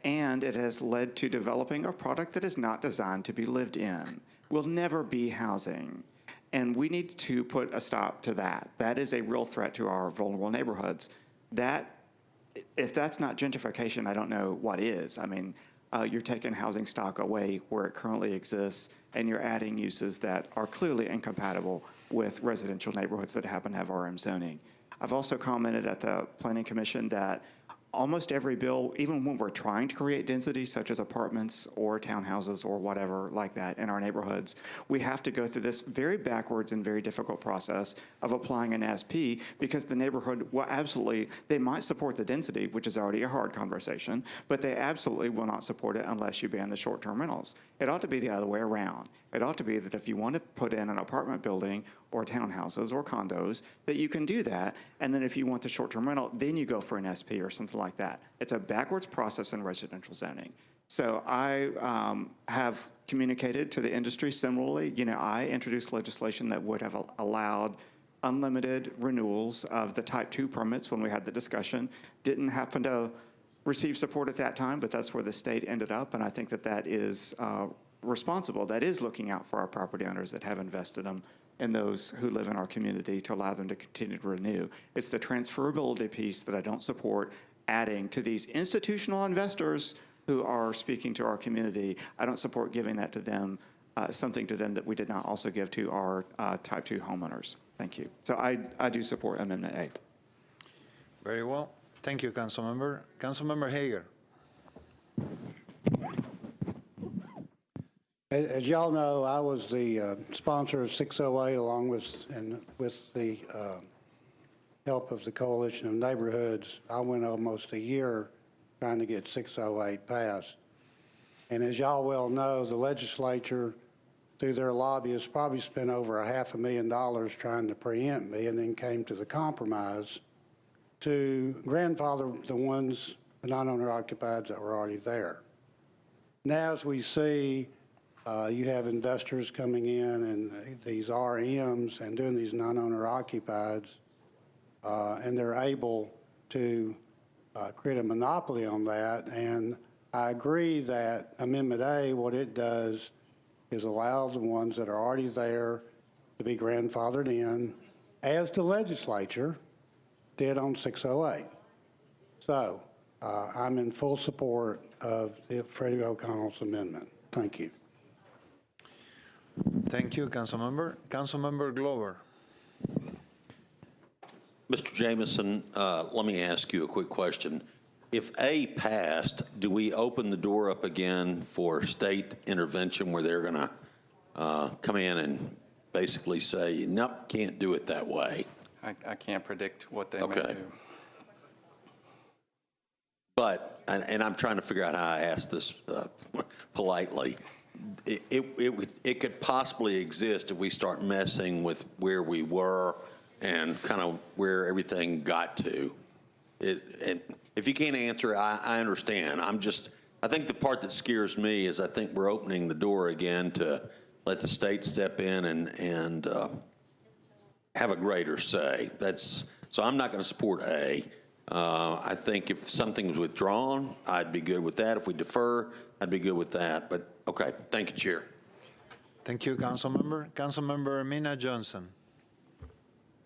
and it has led to developing a product that is not designed to be lived in, will never be housing. And we need to put a stop to that. That is a real threat to our vulnerable neighborhoods. If that's not gentrification, I don't know what is. I mean, you're taking housing stock away where it currently exists, and you're adding uses that are clearly incompatible with residential neighborhoods that happen to have RM zoning. I've also commented at the Planning Commission that almost every bill, even when we're trying to create density, such as apartments or townhouses or whatever like that in our neighborhoods, we have to go through this very backwards and very difficult process of applying an SP, because the neighborhood will absolutely, they might support the density, which is already a hard conversation, but they absolutely will not support it unless you ban the short-term rentals. It ought to be the other way around. It ought to be that if you want to put in an apartment building or townhouses or condos, that you can do that, and then if you want the short-term rental, then you go for an SP or something like that. It's a backwards process in residential zoning. So I have communicated to the industry similarly. You know, I introduced legislation that would have allowed unlimited renewals of the type 2 permits when we had the discussion. Didn't happen to receive support at that time, but that's where the state ended up, and I think that that is responsible. That is looking out for our property owners that have invested them and those who live in our community to allow them to continue to renew. It's the transferability piece that I don't support adding to these institutional investors who are speaking to our community. I don't support giving that to them, something to them that we did not also give to our type 2 homeowners. Thank you. So I do support Amendment A. Very well. Thank you, Councilmember. Councilmember Hager. As y'all know, I was the sponsor of 608 along with the help of the Coalition of Neighborhoods. I went almost a year trying to get 608 passed. And as y'all well know, the legislature, through their lobbyists, probably spent over $500,000 trying to preempt me, and then came to the compromise to grandfather the ones, the non-owner occupieds that were already there. Now, as we see, you have investors coming in and these RMs and doing these non-owner occupieds, and they're able to create a monopoly on that. And I agree that Amendment A, what it does is allow the ones that are already there to be grandfathered in, as the legislature did on 608. So I'm in full support of Freddie O'Connell's amendment. Thank you. Thank you, Councilmember. Councilmember Glover. Mr. Jameson, let me ask you a quick question. If A passed, do we open the door up again for state intervention where they're going to come in and basically say, nope, can't do it that way? I can't predict what they may do. But, and I'm trying to figure out how I ask this politely, it could possibly exist if we start messing with where we were and kind of where everything got to. And if you can't answer, I understand. I think the part that scares me is I think we're opening the door again to let the state step in and have a greater say. So I'm not going to support A. I think if something's withdrawn, I'd be good with that. If we defer, I'd be good with that. But okay, thank you, Chair. Thank you, Councilmember. Councilmember Mina Johnson.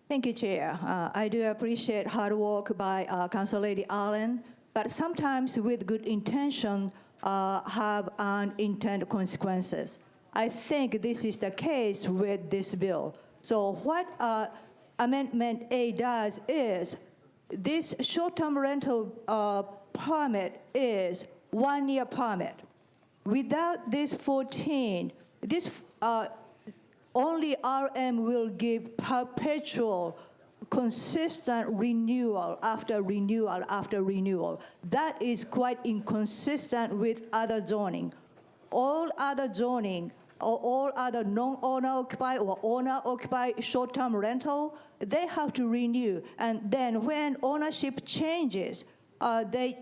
Thank you, Chair. I do appreciate hard work by Council Lady Allen, but sometimes with good intention have unintended consequences. I think this is the case with this bill. So what Amendment A does is, this short-term rental permit is 1-year permit. Without this 14, this only RM will give perpetual, consistent renewal after renewal after renewal. That is quite inconsistent with other zoning. All other zoning, or all other non-owner occupied or owner occupied short-term rental, they have to renew. And then when ownership changes, they,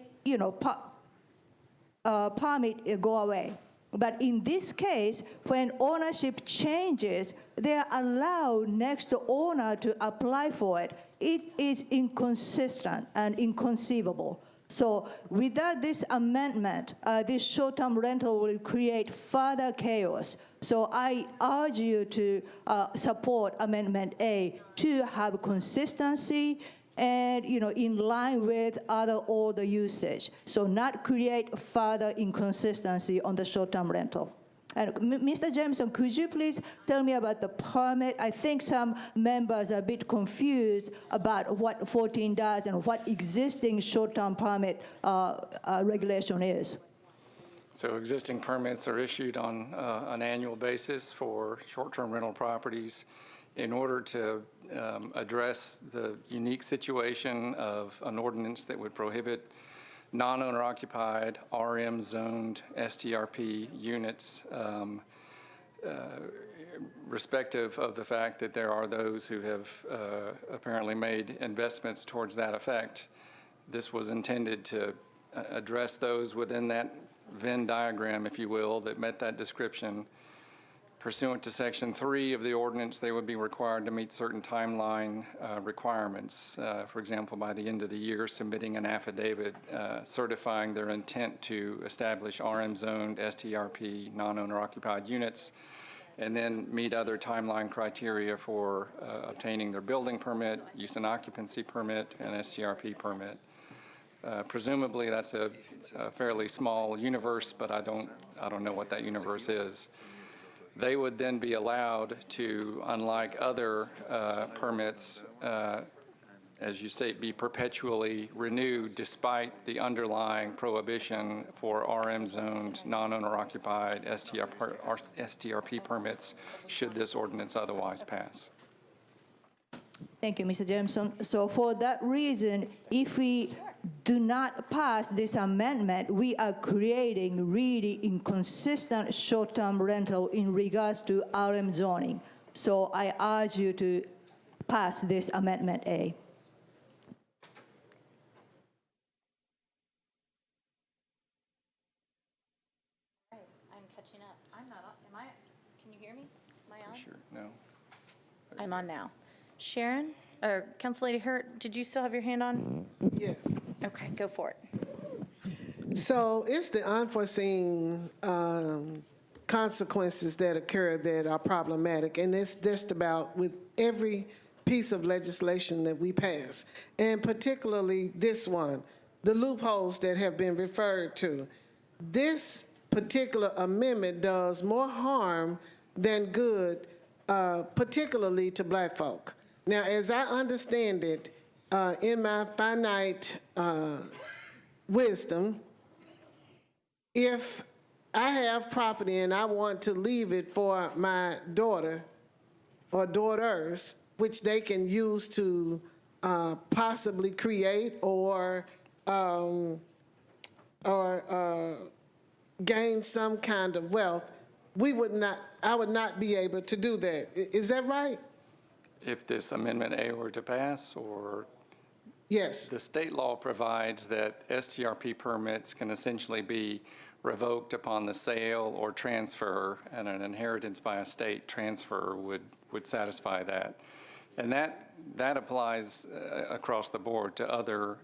permit go away. But in this case, when ownership changes, they are allowed next owner to apply for it. It is inconsistent and inconceivable. So without this amendment, this short-term rental will create further chaos. So I urge you to support Amendment A to have consistency and, in line with all the usage. So not create further inconsistency on the short-term rental. And Mr. Jameson, could you please tell me about the permit? I think some members are a bit confused about what 14 does and what existing short-term permit regulation is. So existing permits are issued on an annual basis for short-term rental properties in order to address the unique situation of an ordinance that would prohibit non-owner occupied, RM zoned STRP units, respective of the fact that there are those who have apparently made investments towards that effect. This was intended to address those within that Venn diagram, if you will, that met that description. Pursuant to Section 3 of the ordinance, they would be required to meet certain timeline requirements. For example, by the end of the year, submitting an affidavit certifying their intent to establish RM-zoned STRP non-owner occupied units, and then meet other timeline criteria for obtaining their building permit, use and occupancy permit, and STRP permit. Presumably, that's a fairly small universe, but I don't know what that universe is. They would then be allowed to, unlike other permits, as you say, be perpetually renewed despite the underlying prohibition for RM-zoned, non-owner occupied STRP permits should this ordinance otherwise pass. Thank you, Mr. Jameson. So for that reason, if we do not pass this amendment, we are creating really inconsistent short-term rental in regards to RM zoning. So I urge you to pass this Amendment A. I'm catching up. I'm not on. Am I? Can you hear me? Am I on? Sure, no. I'm on now. Sharon, or Council Lady Hurt, did you still have your hand on? Yes. Okay, go for it. So it's the unforeseen consequences that occur that are problematic, and it's just about with every piece of legislation that we pass, and particularly this one, the loopholes that have been referred to. This particular amendment does more harm than good, particularly to black folk. Now, as I understand it, in my finite wisdom, if I have property and I want to leave it for my daughter or daughters, which they can use to possibly create or gain some kind of wealth, I would not be able to do that. Is that right? If this Amendment A were to pass, or? Yes. The state law provides that STRP permits can essentially be revoked upon the sale or transfer, and an inheritance by a state transfer would satisfy that. And that applies across the board to other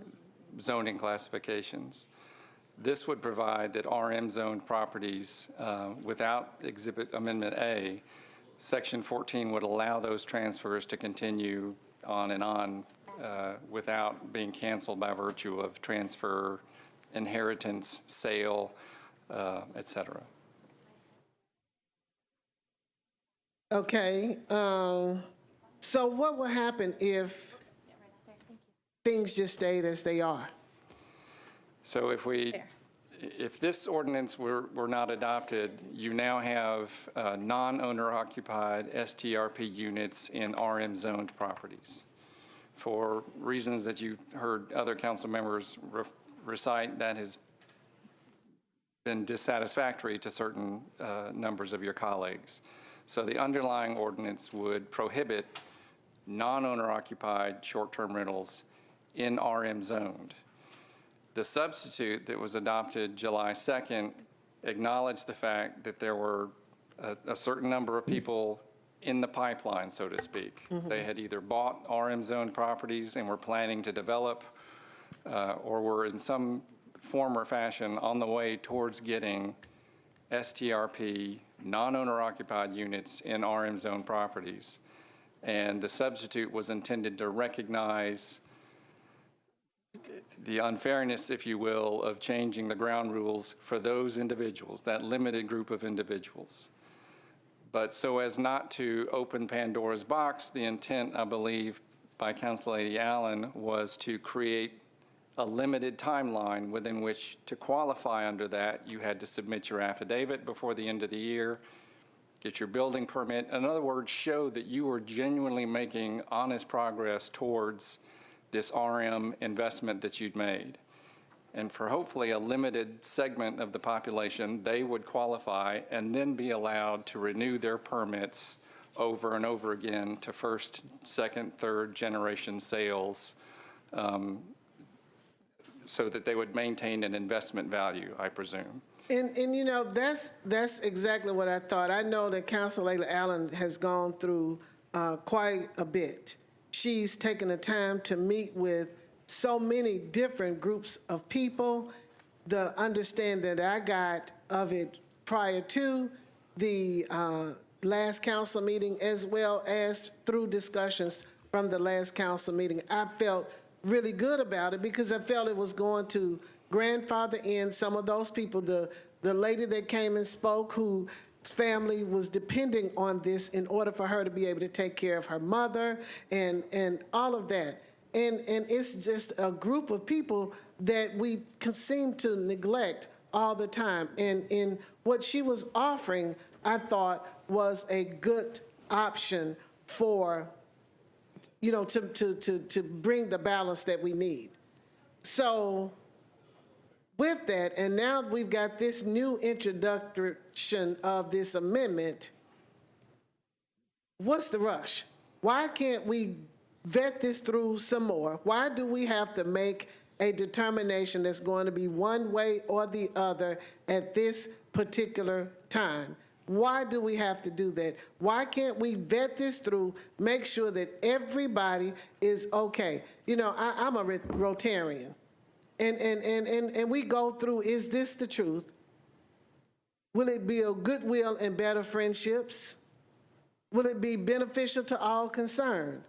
zoning classifications. This would provide that RM-zoned properties without Exhibit Amendment A, Section 14 would allow those transfers to continue on and on without being canceled by virtue of transfer, inheritance, sale, et cetera. Okay. So what will happen if things just stayed as they are? So if this ordinance were not adopted, you now have non-owner occupied STRP units in RM-zoned properties. For reasons that you've heard other council members recite, that has been dissatisfactory to certain numbers of your colleagues. So the underlying ordinance would prohibit non-owner occupied short-term rentals in RM-zoned. The substitute that was adopted July 2nd acknowledged the fact that there were a certain number of people in the pipeline, so to speak. Mm-hmm. They had either bought RM-zoned properties and were planning to develop, or were in some form or fashion on the way towards getting STRP, non-owner occupied units in RM-zoned properties. And the substitute was intended to recognize the unfairness, if you will, of changing the ground rules for those individuals, that limited group of individuals. But so as not to open Pandora's box, the intent, I believe, by Councilor Allen was to create a limited timeline within which to qualify under that. You had to submit your affidavit before the end of the year, get your building permit. In other words, show that you were genuinely making honest progress towards this RM investment that you'd made. And for hopefully a limited segment of the population, they would qualify and then be allowed to renew their permits over and over again to first, second, third generation sales, so that they would maintain an investment value, I presume. And you know, that's exactly what I thought. I know that Councilor Allen has gone through quite a bit. She's taken the time to meet with so many different groups of people. The understanding that I got of it prior to the last council meeting, as well as through discussions from the last council meeting, I felt really good about it because I felt it was going to grandfather in some of those people. The lady that came and spoke, whose family was depending on this in order for her to be able to take care of her mother and all of that. And it's just a group of people that we seem to neglect all the time. And what she was offering, I thought, was a good option for, you know, to bring the balance that we need. So with that, and now we've got this new introduction of this amendment, what's the rush? Why can't we vet this through some more? Why do we have to make a determination that's going to be one way or the other at this particular time? Why do we have to do that? Why can't we vet this through, make sure that everybody is okay? You know, I'm a Rotarian, and we go through, is this the truth? Will it build goodwill and better friendships? Will it be beneficial to all concerned?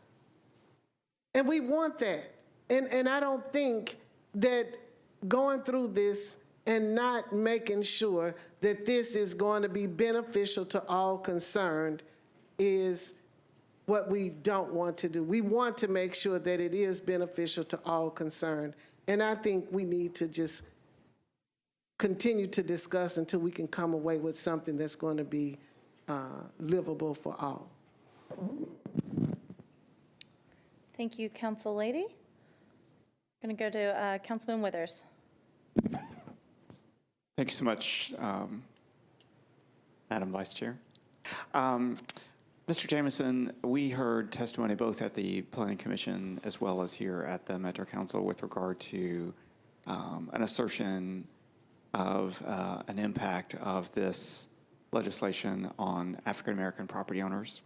And we want that. And I don't think that going through this and not making sure that this is going to be beneficial to all concerned is what we don't want to do. We want to make sure that it is beneficial to all concerned. And I think we need to just continue to discuss until we can come away with something that's going to be livable for all. Thank you, Council Lady. I'm going to go to Councilman Withers. Thank you so much, Madam Vice Chair. Mr. Jamison, we heard testimony both at the Planning Commission as well as here at the Metro Council with regard to an assertion of an impact of this legislation on African American property owners.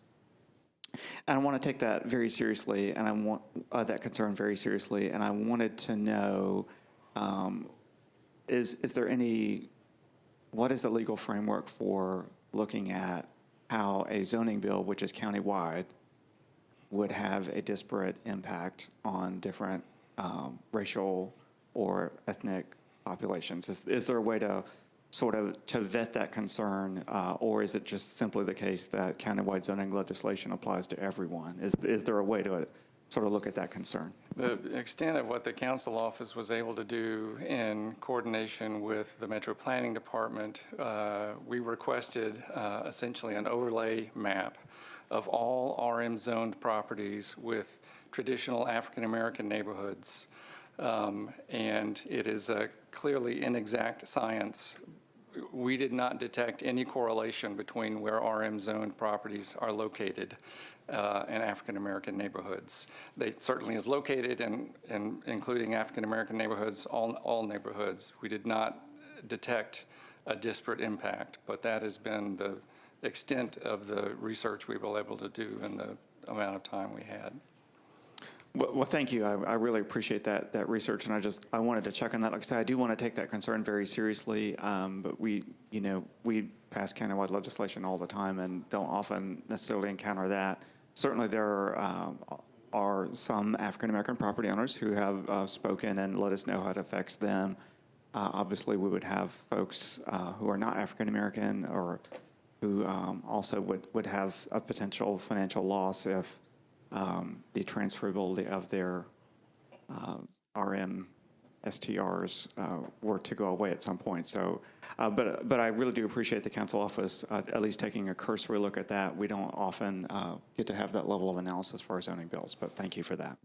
And I want to take that very seriously, and I want that concern very seriously. And I wanted to know, is there any, what is the legal framework for looking at how a zoning bill, which is countywide, would have a disparate impact on different racial or ethnic populations? Is there a way to sort of to vet that concern, or is it just simply the case that countywide zoning legislation applies to everyone? Is there a way to sort of look at that concern? The extent of what the council office was able to do in coordination with the Metro Planning Department, we requested essentially an overlay map of all RM zoned properties with traditional African American neighborhoods. And it is a clearly inexact science. We did not detect any correlation between where RM zoned properties are located in African American neighborhoods. They certainly is located in including African American neighborhoods, all neighborhoods. We did not detect a disparate impact, but that has been the extent of the research we were able to do in the amount of time we had. Well, thank you. I really appreciate that research, and I wanted to check on that. Like I said, I do want to take that concern very seriously, but we pass countywide legislation all the time and don't often necessarily encounter that. Certainly, there are are some African-American property owners who have spoken and let us know how it affects them. Obviously, we would have folks who are not African-American or who also would have a potential financial loss if the transferability of their RM STRs were to go away at some point. So, but I really do appreciate the council office at least taking a cursory look at that. We don't often get to have that level of analysis for our zoning bills, but thank you for that.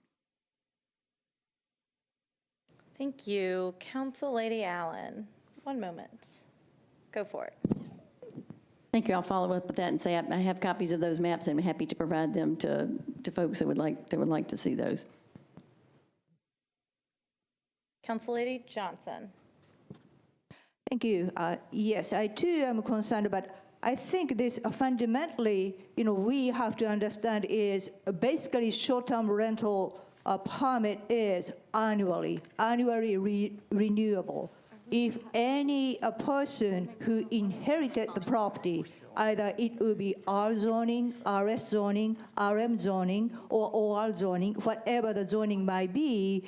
Thank you. Council Lady Allen, 1 moment. Go for it. Thank you. I'll follow up with that and say I have copies of those maps and I'm happy to provide them to folks that would like to see those. Council Lady Johnson. Thank you. Yes, I too am concerned, but I think this fundamentally, we have to understand is basically short-term rental permit is annually renewable. If any person who inherited the property, either it will be R zoning, RS zoning, RM zoning, or OR zoning, whatever the zoning might be,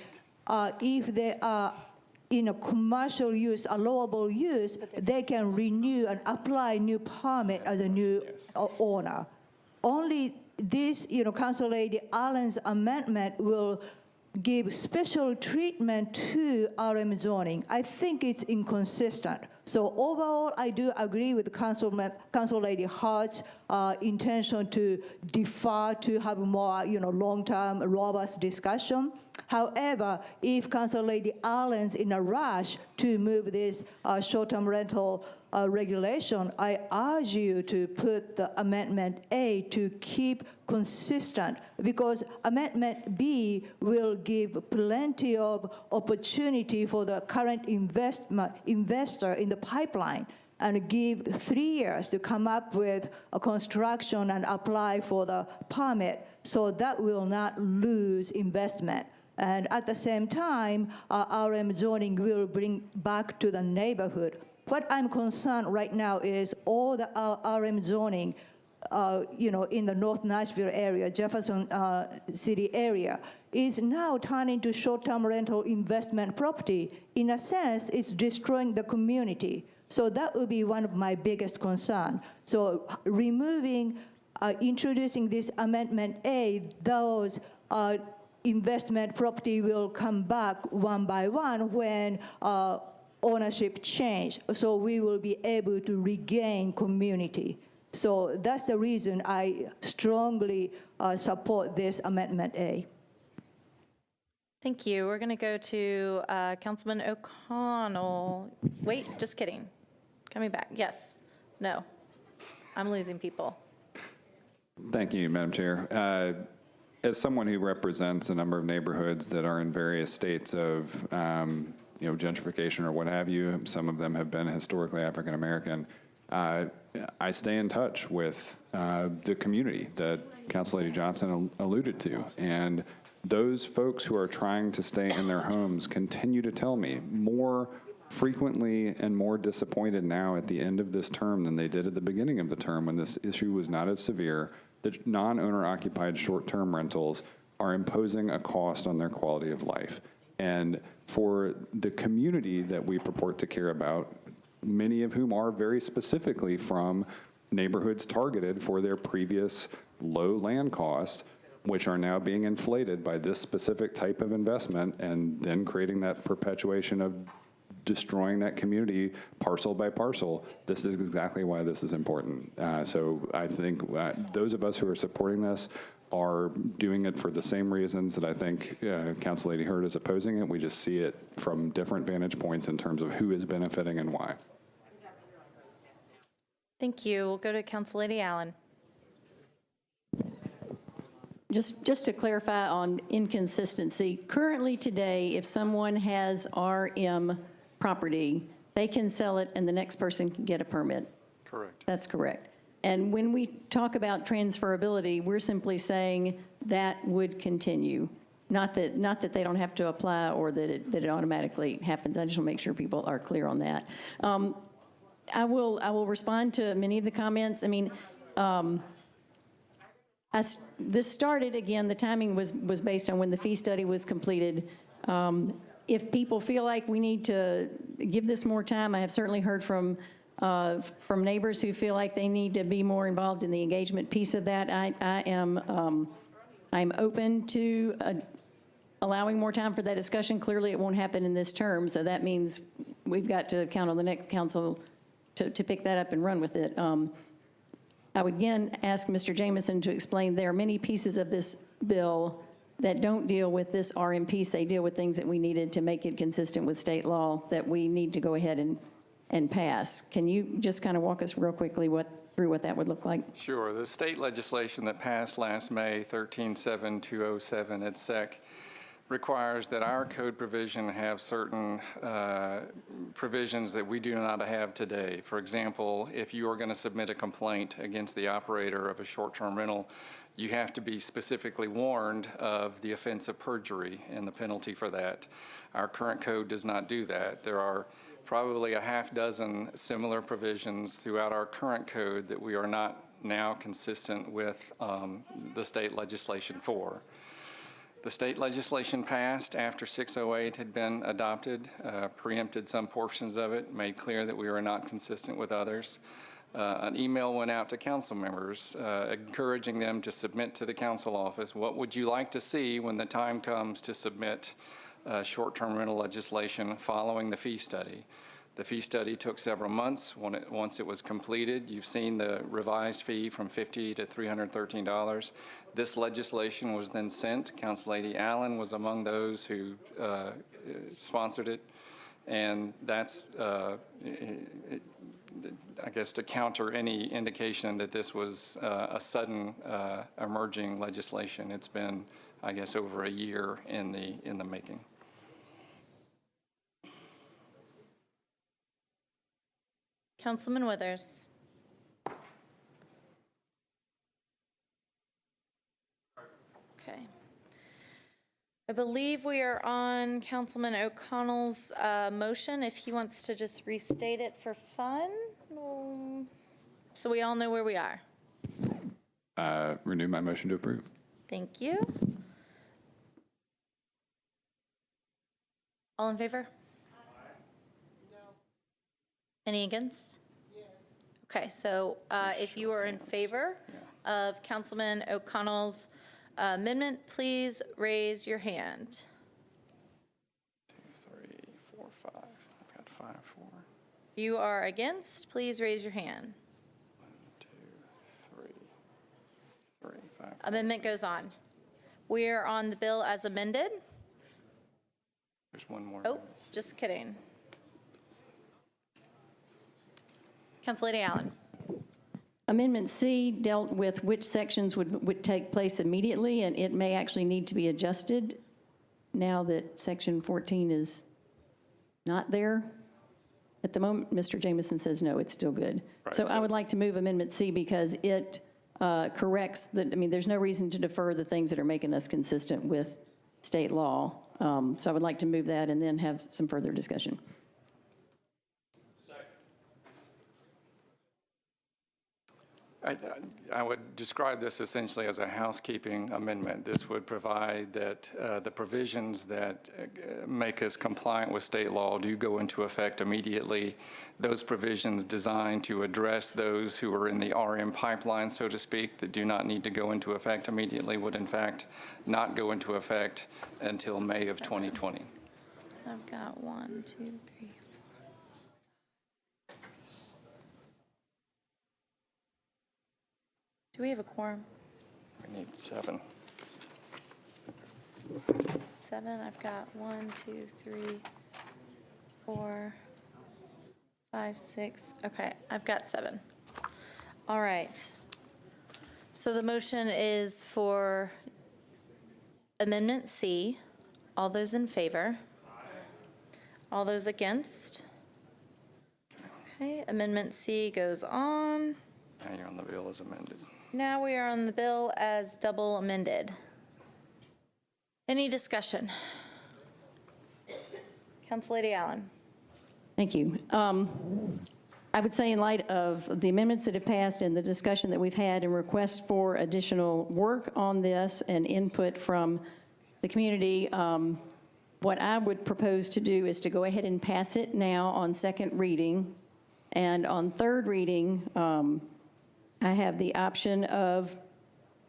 if they are in a commercial use, allowable use, they can renew and apply new permit as a new owner. Only this, Council Lady Allen's amendment will give special treatment to RM zoning. I think it's inconsistent. So overall, I do agree with Council Lady Hart's intention to defer to have more, long-term, robust discussion. However, if Council Lady Allen's in a rush to move this short-term rental regulation, I urge you to put the Amendment A to keep consistent, because Amendment B will give plenty of opportunity for the current investor in the pipeline and give 3 years to come up with a construction and apply for the permit, so that will not lose investment. And at the same time, RM zoning will bring back to the neighborhood. What I'm concerned right now is all the RM zoning, in the North Nashville area, Jefferson City area, is now turning to short-term rental investment property. In a sense, it's destroying the community. So that would be one of my biggest concerns. So introducing this Amendment A, those investment property will come back one by one when ownership change. So we will be able to regain community. So that's the reason I strongly support this Amendment A. Thank you. We're going to go to Councilman O'Connell. Wait, just kidding. Coming back. Yes. No. I'm losing people. Thank you, Madam Chair. As someone who represents a number of neighborhoods that are in various states of gentrification or what have you, some of them have been historically African American, I stay in touch with the community that Council Lady Johnson alluded to. And those folks who are trying to stay in their homes continue to tell me more frequently and more disappointed now at the end of this term than they did at the beginning of the term, when this issue was not as severe. The non-owner occupied short-term rentals are imposing a cost on their quality of life. And for the community that we purport to care about, many of whom are very specifically from neighborhoods targeted for their previous low land costs, which are now being inflated by this specific type of investment, and then creating that perpetuation of destroying that community parcel by parcel. This is exactly why this is important. So I think those of us who are supporting this are doing it for the same reasons that I think Council Lady Hurd is opposing it. We just see it from different vantage points in terms of who is benefiting and why. Thank you. We'll go to Council Lady Allen. Just to clarify on inconsistency, currently today, if someone has RM property, they can sell it and the next person can get a permit. Correct. That's correct. And when we talk about transferability, we're simply saying that would continue. Not that they don't have to apply or that it automatically happens. I just want to make sure people are clear on that. I will respond to many of the comments. I mean, This started, again, the timing was based on when the fee study was completed. If people feel like we need to give this more time, I have certainly heard from neighbors who feel like they need to be more involved in the engagement piece of that. I'm open to allowing more time for that discussion. Clearly, it won't happen in this term, so that means we've got to count on the next council to pick that up and run with it. I would again ask Mr. Jamison to explain there are many pieces of this bill that don't deal with this RM piece. They deal with things that we needed to make it consistent with state law that we need to go ahead and pass. Can you just kind of walk us real quickly through what that would look like? Sure. The state legislation that passed last May, 137207 at SEC, requires that our code provision have certain provisions that we do not have today. For example, if you are going to submit a complaint against the operator of a short-term rental, you have to be specifically warned of the offense of perjury and the penalty for that. Our current code does not do that. There are probably a half dozen similar provisions throughout our current code that we are not now consistent with the state legislation for. The state legislation passed after 608 had been adopted, preempted some portions of it, made clear that we were not consistent with others. An email went out to council members encouraging them to submit to the council office, what would you like to see when the time comes to submit short-term rental legislation following the fee study? The fee study took several months. Once it was completed, you've seen the revised fee from $50 to $313. This legislation was then sent. Councillady Allen was among those who sponsored it, and that's, I guess, to counter any indication that this was a sudden emerging legislation. It's been, I guess, over a year in the making. Councilman Withers. Okay. I believe we are on Councilman O'Connell's motion, if he wants to just restate it for fun, so we all know where we are. Renew my motion to approve. Thank you. All in favor? Any against? Yes. Okay, so if you are in favor of Councilman O'Connell's amendment, please raise your hand. 2, 3, 4, 5. I've got 5, 4. You are against, please raise your hand. 1, 2, 3, 5. Amendment goes on. We are on the bill as amended. There's one more. Oh, just kidding. Councillady Allen. Amendment C dealt with which sections would take place immediately, and it may actually need to be adjusted now that Section 14 is not there. At the moment, Mr. Jamison says no, it's still good. Right, so I would like to move Amendment C because it corrects there's no reason to defer the things that are making us consistent with state law. So I would like to move that and then have some further discussion. I would describe this essentially as a housekeeping amendment. This would provide that the provisions that make us compliant with state law do go into effect immediately. Those provisions designed to address those who are in the RM pipeline, so to speak, that do not need to go into effect immediately would in fact not go into effect until May of 2020. I've got 1, 2, 3, 4. Do we have a quorum? We need 7. 7, I've got 1, 2, 3, 4, 5, 6. Okay, I've got 7. All right. So the motion is for Amendment C. All those in favor? All those against? Okay, Amendment C goes on. Now you're on the bill as amended. Now we are on the bill as double amended. Any discussion? Councillady Allen. Thank you. I would say in light of the amendments that have passed and the discussion that we've had and requests for additional work on this and input from the community, what I would propose to do is to go ahead and pass it now on second reading. And on third reading, I have the option of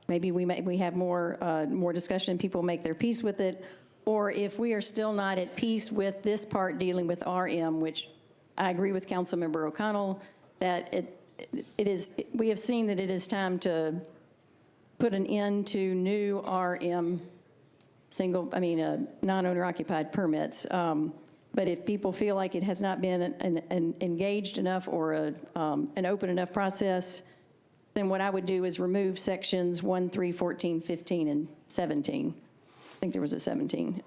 maybe we have more discussion and people make their peace with it. Or if we are still not at peace with this part dealing with RM, which I agree with Councilmember O'Connell, that we have seen that it is time to put an end to new RM non-owner occupied permits. But if people feel like it has not been an engaged enough or an open enough process, then what I would do is remove sections 1, 3, 14, 15, and 17. I think there was a 17.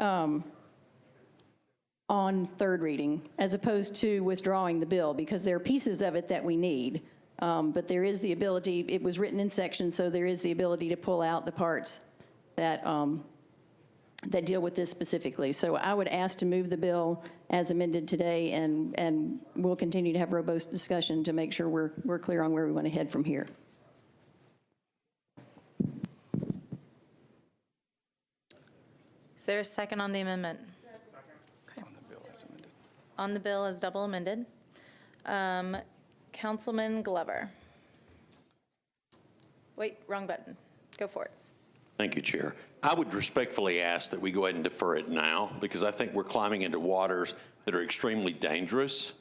On third reading, as opposed to withdrawing the bill, because there are pieces of it that we need. But there is the ability, it was written in sections, so there is the ability to pull out the parts that that deal with this specifically. So I would ask to move the bill as amended today, and we'll continue to have robust discussion to make sure we're clear on where we want to head from here. Is there a second on the amendment? Okay. On the bill as amended. On the bill as double amended. Councilman Glover. Wait, wrong button. Go for it. Thank you, Chair. I would respectfully ask that we go ahead and defer it now, because I think we're climbing into waters that are extremely dangerous.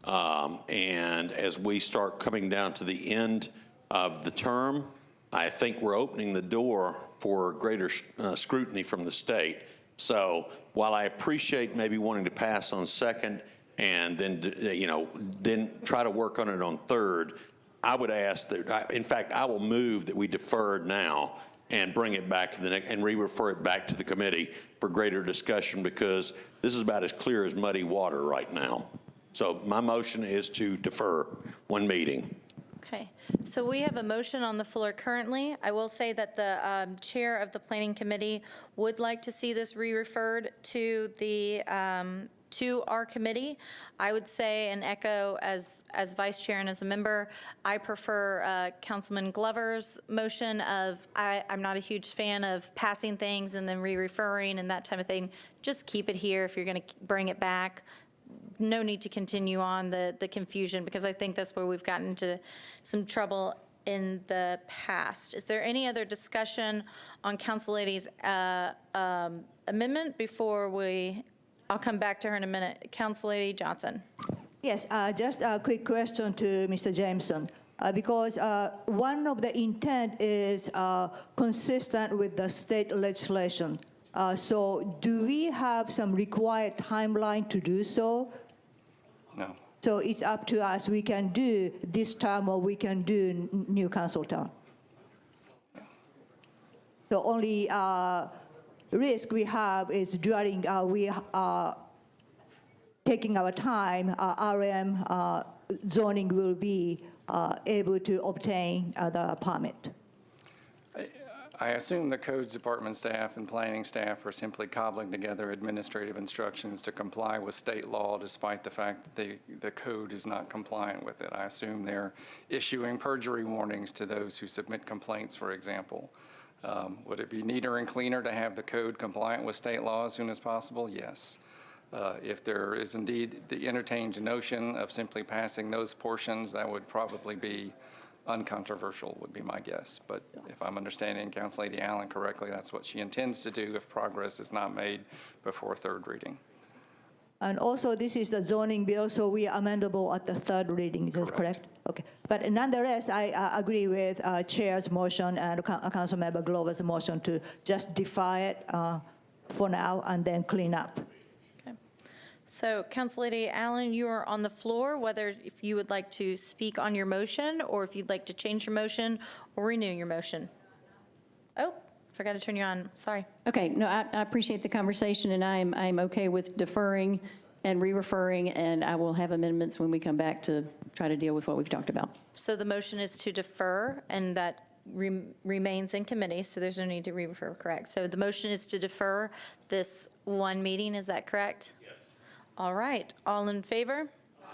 And as we start coming down to the end of the term, I think we're opening the door for greater scrutiny from the state. So while I appreciate maybe wanting to pass on second and then try to work on it on third, I would ask that, in fact, I will move that we defer now and bring it back to the next, and re-refer it back to the committee for greater discussion, because this is about as clear as muddy water right now. So my motion is to defer one meeting. Okay, so we have a motion on the floor currently. I will say that the chair of the planning committee would like to see this re-referred to the to our committee. I would say and echo as vice chair and as a member, I prefer Councilman Glover's motion of I'm not a huge fan of passing things and then re-referring and that type of thing. Just keep it here if you're going to bring it back. No need to continue on the confusion, because I think that's where we've gotten into some trouble in the past. Is there any other discussion on Council Lady's amendment before I'll come back to her in a minute. Council Lady Johnson. Yes, just a quick question to Mr. Jameson. Because one of the intent is consistent with the state legislation. So do we have some required timeline to do so? No. So it's up to us. We can do this term or we can do new council term. The only risk we have is during we are taking our time, RM zoning will be able to obtain the permit. I assume the codes department staff and planning staff are simply cobbling together administrative instructions to comply with state law, despite the fact that the code is not compliant with it. I assume they're issuing perjury warnings to those who submit complaints, for example. Would it be neater and cleaner to have the code compliant with state law as soon as possible? Yes. If there is indeed the entertained notion of simply passing those portions, that would probably be uncontroversial, would be my guess. But if I'm understanding Council Lady Allen correctly, that's what she intends to do if progress is not made before third reading. And also, this is the zoning bill, so we are amendable at the third reading. Is that correct? Okay. But nonetheless, I agree with Chair's motion and Councilmember Glover's motion to just defer it for now and then clean up. So, Council Lady Allen, you are on the floor, whether if you would like to speak on your motion or if you'd like to change your motion or renew your motion. Oh, forgot to turn you on. Sorry. Okay, no, I appreciate the conversation, and I'm okay with deferring and re-referring, and I will have amendments when we come back to try to deal with what we've talked about. So the motion is to defer, and that remains in committee, so there's no need to re-refer, correct? So the motion is to defer this one meeting, is that correct? Yes. All right, all in favor? Aye.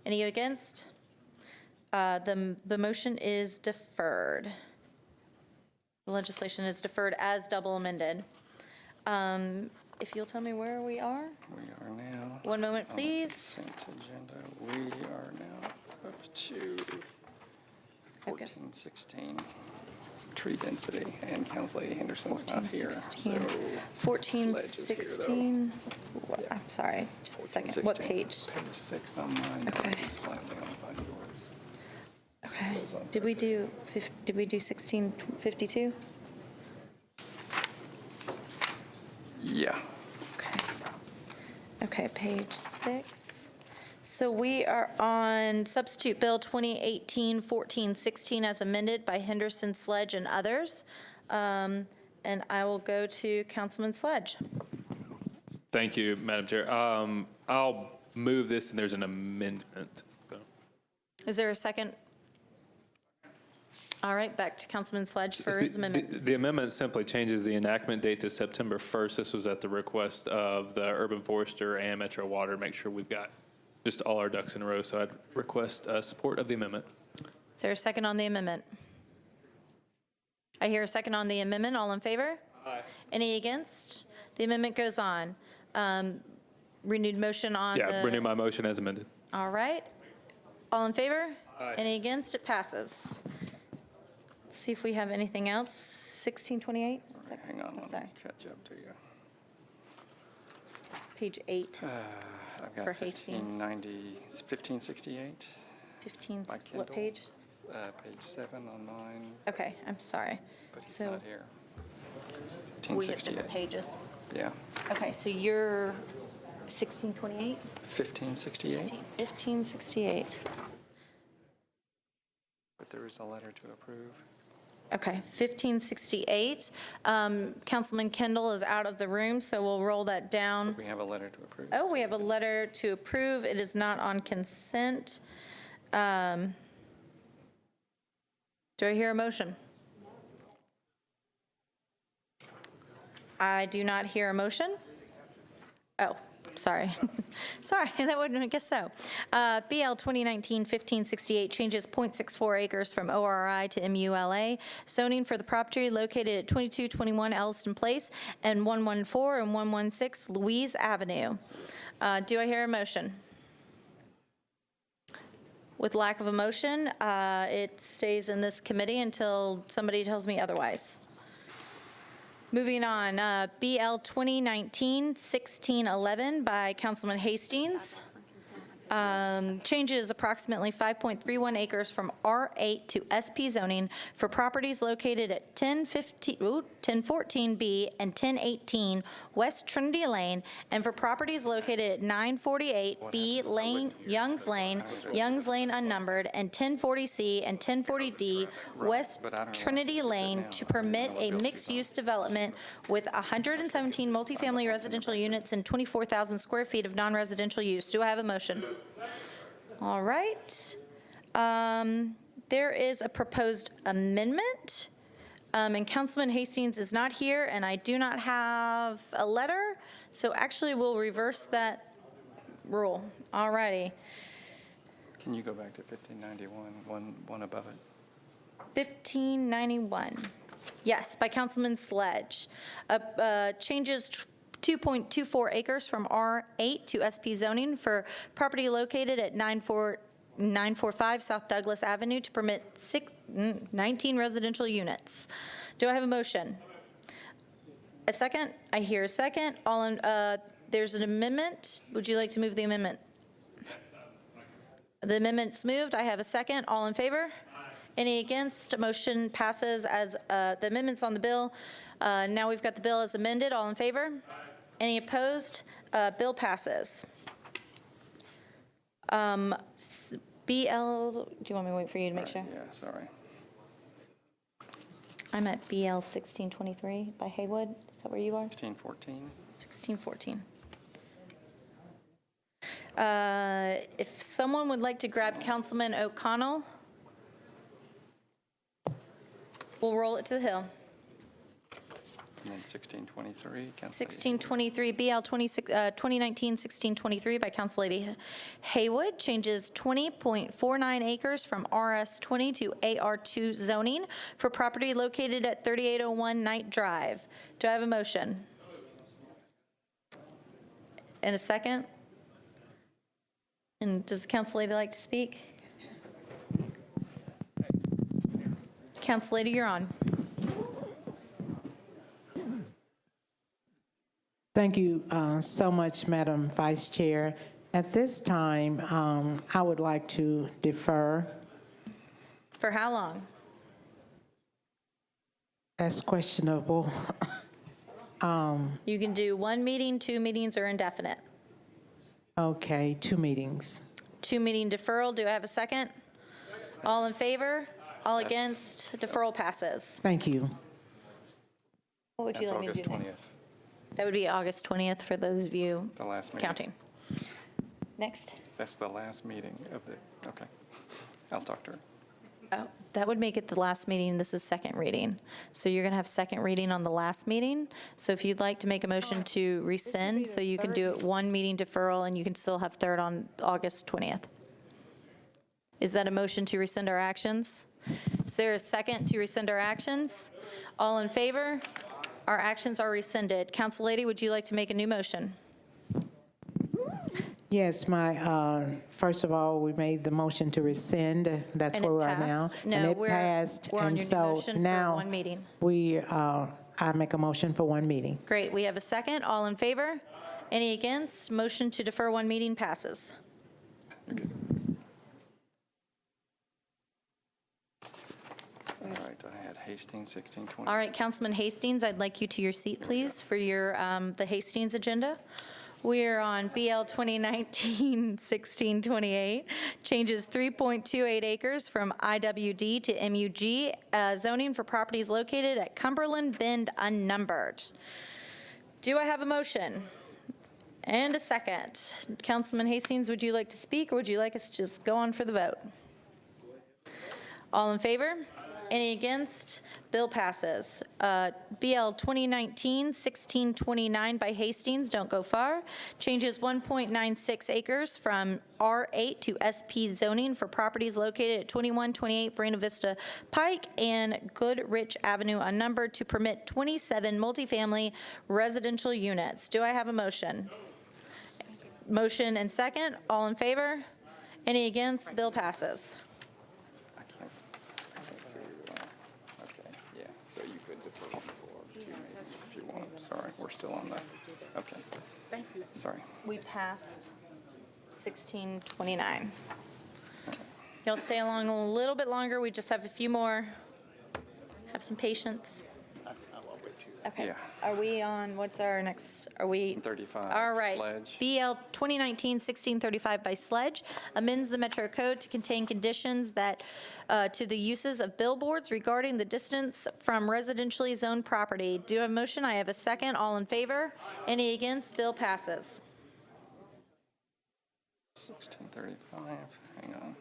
Any against? The motion is deferred. The legislation is deferred as double amended. If you'll tell me where we are? We are now. One moment, on the please. consent agenda. We are now up to 1416, tree density, and Council Lady Henderson's not here. So 1416. I'm sorry, just a second. What page? Page 6 on mine. Okay. Slightly on yours. Okay. Did we do 1652? Yeah. Okay. Okay, page 6. So we are on Substitute Bill 2018-1416 as amended by Henderson, Sledge, and others. And I will go to Councilman Sledge. Thank you, Madam Chair. I'll move this, and there's an amendment. So. Is there a second? All right, back to Councilman Sledge for his amendment. The amendment simply changes the enactment date to September 1st. This was at the request of the Urban Forester and Metro Water, make sure we've got just all our ducks in a row. So I'd request support of the amendment. Is there a second on the amendment? I hear a second on the amendment. All in favor? Aye. Any against? The amendment goes on. Renewed motion on the... Yeah, renew my motion as amended. All right. All in favor? Aye. Any against? It passes. Let's see if we have anything else. 1628? Hang on, let me Sorry. catch up to you. Page 8, I've got For Hastings. 1568, 15, By what Kindle. page? page 7 on mine, Okay, I'm sorry. but he's So not here. we have different 1568, pages. yeah. Okay, so you're 1628? 1568, 1568. but there is a letter to approve. Okay, 1568. Councilman Kendall is out of the room, so we'll roll that down. We have a letter to approve. Oh, we have a letter to approve. It is not on consent. Do I hear a motion? I do not hear a motion. Oh, sorry. Sorry, that wouldn't, I guess so. BL 2019-1568 changes .64 acres from ORI to MULA. Zoning for the property located at 2221 Elliston Place and 114 and 116 Louise Avenue. Do I hear a motion? With lack of a motion, it stays in this committee until somebody tells me otherwise. Moving on, BL 2019-1611 by Councilman Hastings. Changes approximately 5.31 acres from R8 to SP zoning for properties located at 1014B and 1018 West Trinity Lane, and for properties located at 948B Lane, Youngs Lane unnumbered, and 1040C and 1040D West Trinity Lane to permit a mixed-use development with 117 multifamily residential units and 24,000 square feet of non-residential use. Do I have a motion? All right. There is a proposed amendment, and Councilman Hastings is not here, and I do not have a letter, so actually we'll reverse that rule. All righty. Can you go back to 1591, one above it? 1591. Yes, by Councilman Sledge. Changes 2.24 acres from R8 to SP zoning for property located at 945 South Douglas Avenue to permit 19 residential units. Do I have a motion? A second? I hear a second. There's an amendment. Would you like to move the amendment? The amendment's moved. I have a second. All in favor? Any against? Motion passes as the amendment's on the bill. Now we've got the bill as amended. All in favor? Any opposed? Bill passes. BL, do you want me to wait for you to make sure? Yeah, sorry. I'm at BL 1623 by Haywood. Is that where you are? 1614. 1614. If someone would like to grab Councilman O'Connell, we'll roll it to the hill. And then 1623, Council Lady 1623, BL 2019-1623 by Council Lady Haywood, changes 20.49 acres from RS20 to AR2 zoning for property located at 3801 Knight Drive. Do I have a motion? And a second? And does the Council Lady like to speak? Council Lady, you're on. Thank you so much, Madam Vice Chair. At this time, I would like to defer. For how long? That's questionable. You can do 1 meeting, 2 meetings, or indefinite. Okay, 2 meetings. 2 meeting deferral. Do I have a second? All in favor? All against? Deferral passes. Thank you. What would you That's like me to August do 20th, next? That would be August 20th for those of you the last meeting. counting. Next. That's the last meeting of the, okay. I'll talk to her. Oh, that would make it the last meeting. This is second reading. So you're going to have second reading on the last meeting. So if you'd like to make a motion to rescind, so you can do it 1 meeting deferral and you can still have third on August 20th. Is that a motion to rescind our actions? Is there a second to rescind our actions? All in favor? Our actions are rescinded. Council Lady, would you like to make a new motion? Yes, first of all, we made the motion to rescind. That's And where it we are now. passed? No, And it we're- passed. we're on and your new so motion for now 1 meeting. I make a motion for 1 meeting. Great, we have a second. All in favor? Any against? Motion to defer 1 meeting passes. All right, I had Hastings, 1620. All right, Councilman Hastings, I'd like you to your seat, please, for your, the Hastings agenda. We're on BL 2019-1628, changes 3.28 acres from IWD to MUG, zoning for properties located at Cumberland Bend unnumbered. Do I have a motion? And a second. Councilman Hastings, would you like to speak, or would you like us to just go on for the vote? All in favor? Any against? Bill passes. BL 2019-1629 by Hastings, don't go far, changes 1.96 acres from R8 to SP zoning for properties located at 2128 Buena Vista Pike and Goodrich Avenue unnumbered to permit 27 multifamily residential units. Do I have a motion? Motion and second. All in favor? Any against? Bill passes. I can't see okay, yeah, so you could defer for 2 meetings if you want. Sorry, we're still on the, okay. Thank you. Sorry. We passed 1629. Y'all stay along a little bit longer. We just have a few more. Have some patience. Okay. Yeah. Are we on, what's our next, are we? 35, All right. Sledge. BL 2019-1635 by Sledge amends the Metro Code to contain conditions that, to the uses of billboards regarding the distance from residentially zoned property. Do you have a motion? I have a second. All in favor? Any against? Bill passes. 1635, hang on.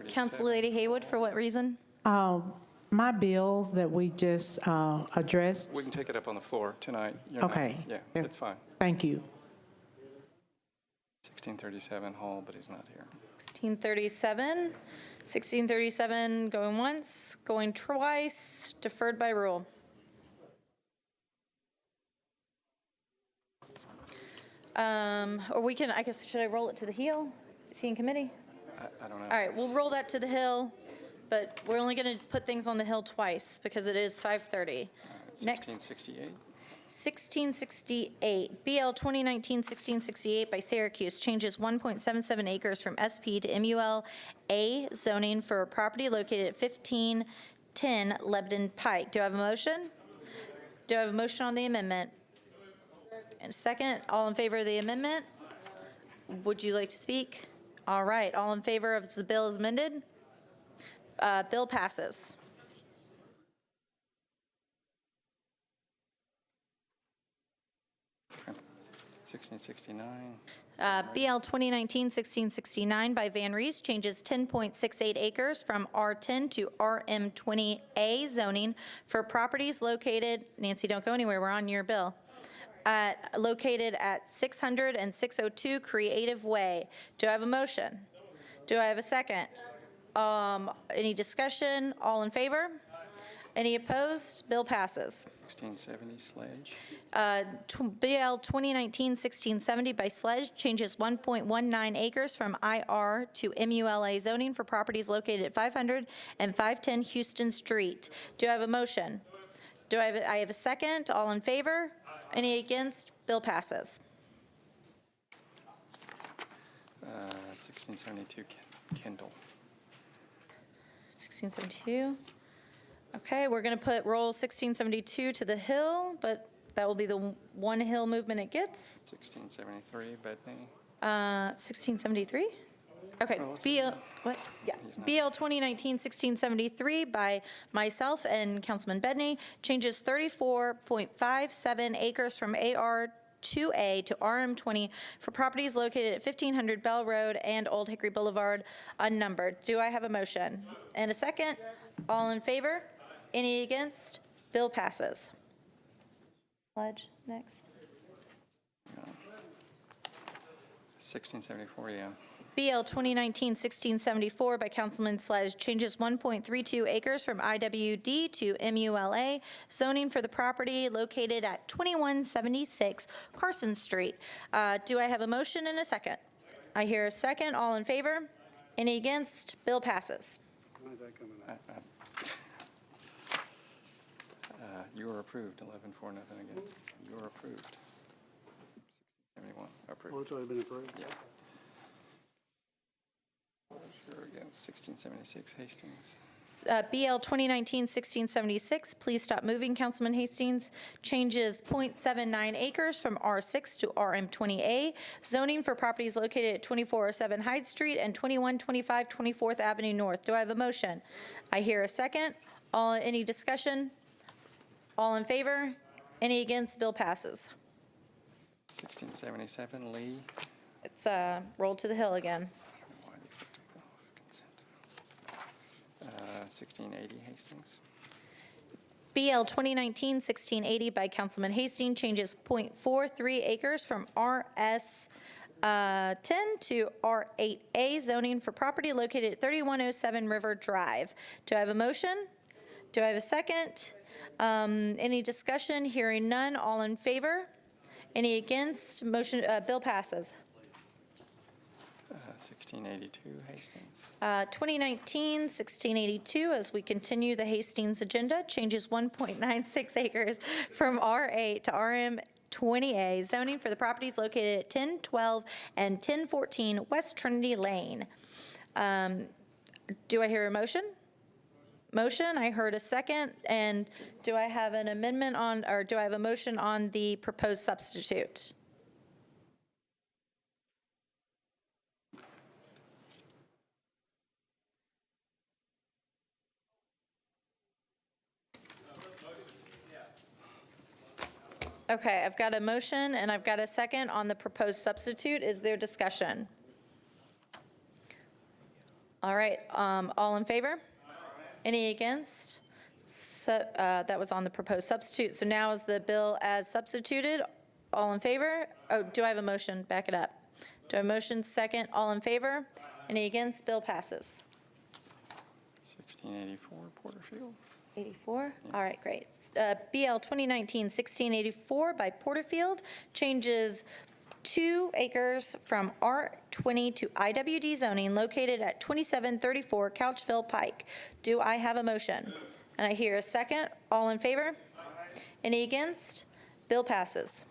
Council Lady Haywood, for what reason? My bill that we just addressed. We can take it up on the floor tonight. You're not- Okay. Yeah, it's fine. Thank you. 1637 Hall, but he's not here. 1637 going once, going twice, deferred by rule. Or we can, I guess, should I roll it to the Hill? Is he in committee? I don't know. All right, we'll roll that to the Hill, but we're only going to put things on the Hill twice because it is 5:30. Next. 1668. 1668, BL 2019-1668 by Syracuse, changes 1.77 acres from SP to MUL A zoning for a property located at 1510 Lebanon Pike. Do I have a motion? Do I have a motion on the amendment? And second, all in favor of the amendment? Would you like to speak? All right, all in favor of the bill as amended? Bill passes. 1669. BL 2019-1669 by Van Rees changes 10.68 acres from R10 to RM20A zoning for properties located, Nancy, don't go anywhere, we're on your bill, located at 600 and 602 Creative Way. Do I have a motion? Do I have a second? Any discussion? All in favor? Any opposed? Bill passes. 1670 Sledge. BL 2019-1670 by Sledge changes 1.19 acres from IR to MULA zoning for properties located at 500 and 510 Houston Street. Do I have a motion? Do I have a second? All in favor? Any against? Bill passes. 1672 Kendall. 1672. Okay, we're going to put roll 1672 to the Hill, but that will be the one Hill movement it gets. 1673 Bedney. 1673? Okay, BL, what? Yeah, BL 2019-1673 by myself and Councilman Bedney changes 34.57 acres from AR 2A to RM20 for properties located at 1500 Bell Road and Old Hickory Boulevard, unnumbered. Do I have a motion? And a second? All in favor? Any against? Bill passes. Sledge, next. 1674, yeah. BL 2019-1674 by Councilman Sledge changes 1.32 acres from IWD to MULA zoning for the property located at 2176 Carson Street. Do I have a motion and a second? I hear a second. All in favor? Any against? Bill passes. You are approved, 11 for, nothing against. You are approved. 1671, approved. Oh, it's already been approved? Yeah. Sure, against 1676 Hastings. BL 2019-1676, please stop moving, Councilman Hastings, changes .79 acres from R6 to RM20A, zoning for properties located at 2407 Hyde Street and 2125 24th Avenue North. Do I have a motion? I hear a second. Any discussion? All in favor? Any against? Bill passes. 1677 Lee. It's rolled to the Hill again. 1680 Hastings. BL 2019-1680 by Councilman Hastings changes .43 acres from RS 10 to R8A zoning for property located at 3107 River Drive. Do I have a motion? Do I have a second? Any discussion? Hearing none. All in favor? Any against? Motion. Bill passes. 1682 Hastings. 2019-1682, as we continue the Hastings Agenda, changes 1.96 acres from R8 to RM20A, zoning for the properties located at 1012 and 1014 West Trinity Lane. Do I hear a motion? Motion, I heard a second. And do I have an amendment on, or do I have a motion on the proposed substitute? Okay, I've got a motion and I've got a second on the proposed substitute. Is there discussion? All right, all in favor? Any against? So, that was on the proposed substitute. So now is the bill as substituted. All in favor? Oh, do I have a motion? Back it up. Do I have a motion? Second. All in favor? Any against? Bill passes. 1684 Porterfield. 84? All right, great. BL 2019-1684 by Porterfield changes 2 acres from R20 to IWD zoning located at 2734 Couchville Pike. Do I have a motion? And I hear a second. All in favor? Any against? Bill passes.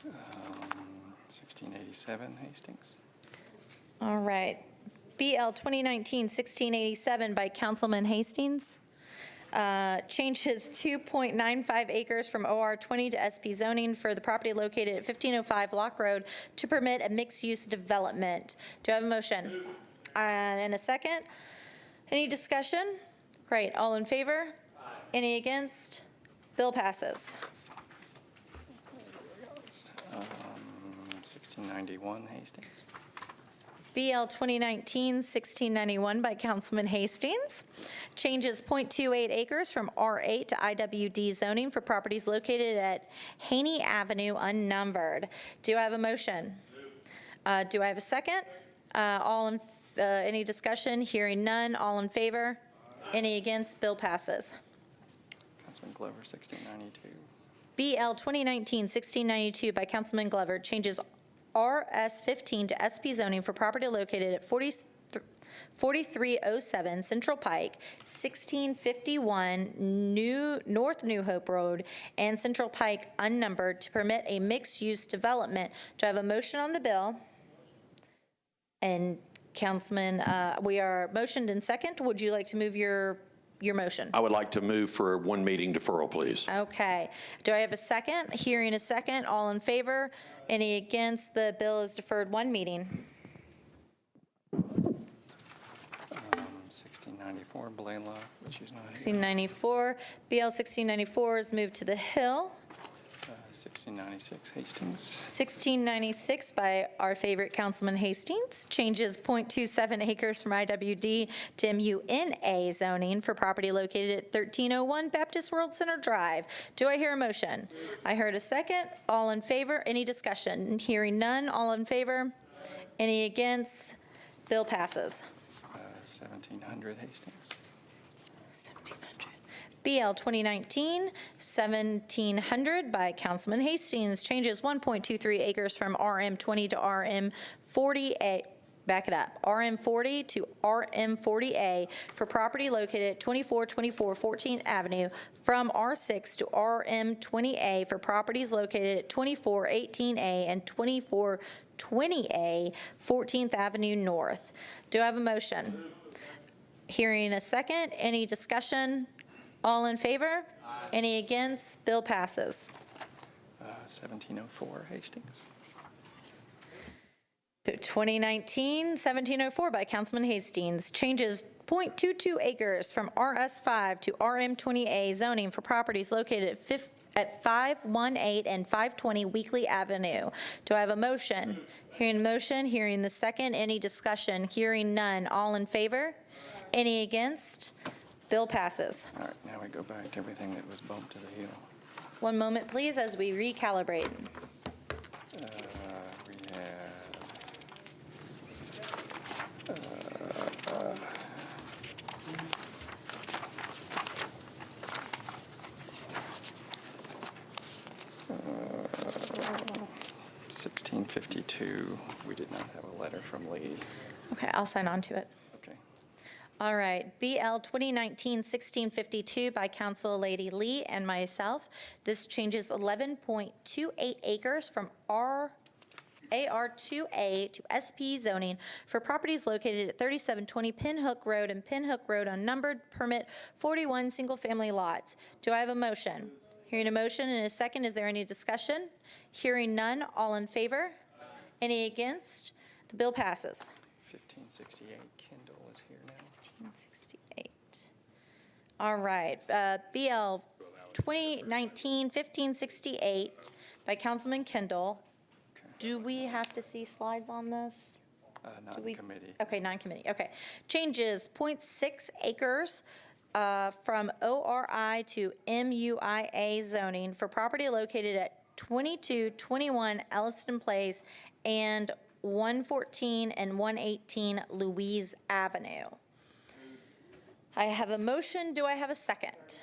1687 Hastings. All right. BL 2019-1687 by Councilman Hastings changes 2.95 acres from OR 20 to SP zoning for the property located at 1505 Lock Road to permit a mixed-use development. Do I have a motion? And a second? Any discussion? Great. All in favor? Any against? Bill passes. 1691 Hastings. BL 2019-1691 by Councilman Hastings. Changes .28 acres from R8 to IWD zoning for properties located at Haney Avenue unnumbered. Do I have a motion? Do I have a second? Any discussion? Hearing none. All in favor? Any against? Bill passes. Councilman Glover, 1692. BL 2019-1692 by Councilman Glover changes RS 15 to SP zoning for property located at 4307 Central Pike, 1651 North New Hope Road, and Central Pike unnumbered to permit a mixed-use development. Do I have a motion on the bill? And Councilman, we are motioned in second. Would you like to move your motion? I would like to move for one meeting deferral, please. Okay. Do I have a second? Hearing a second. All in favor? Any against? The bill is deferred one meeting. 1694 Blaylock, which is not here. 1694. BL 1694 is moved to the Hill. 1696 Hastings. 1696 by our favorite Councilman Hastings changes .27 acres from IWD to MUNA zoning for property located at 1301 Baptist World Center Drive. Do I hear a motion? I heard a second. All in favor? Any discussion? Hearing none. All in favor? Any against? Bill passes. 1700 Hastings. 1700. BL 2019-1700 by Councilman Hastings changes 1.23 acres from RM20 to RM40A. Back it up. RM40 to RM40A for property located at 2424 14th Avenue, from R6 to RM20A for properties located at 2418A and 2420A 14th Avenue North. Do I have a motion? Hearing a second. Any discussion? All in favor? Any against? Bill passes. 1704 Hastings. 2019-1704 by Councilman Hastings changes .22 acres from RS5 to RM20A zoning for properties located at 518 and 520 Weekly Avenue. Do I have a motion? Hearing the motion, hearing the second. Any discussion? Hearing none. All in favor? Any against? Bill passes. All right, now we go back to everything that was bumped to the hill. One moment, please, as we recalibrate. We had 1652. We did not have a letter from Lee. Okay, I'll sign on to it. Okay. All right, BL 2019-1652 by Council Lady Lee and myself. This changes 11.28 acres from AR2A to SP zoning for properties located at 3720 Pinhook Road and Pinhook Road unnumbered, permit 41 single-family lots. Do I have a motion? Hearing a motion and a second, is there any discussion? Hearing none, all in favor? Any against? The bill passes. 1568 Kendall is here now. 1568. All right, BL 2019-1568 by Councilman Kendall. Do we have to see slides on this? Not in committee. Okay, non-committee, okay. Changes .6 acres from ORI to MUIA zoning for property located at 2221 Elliston Place and 114 and 118 Louise Avenue. I have a motion. Do I have a second?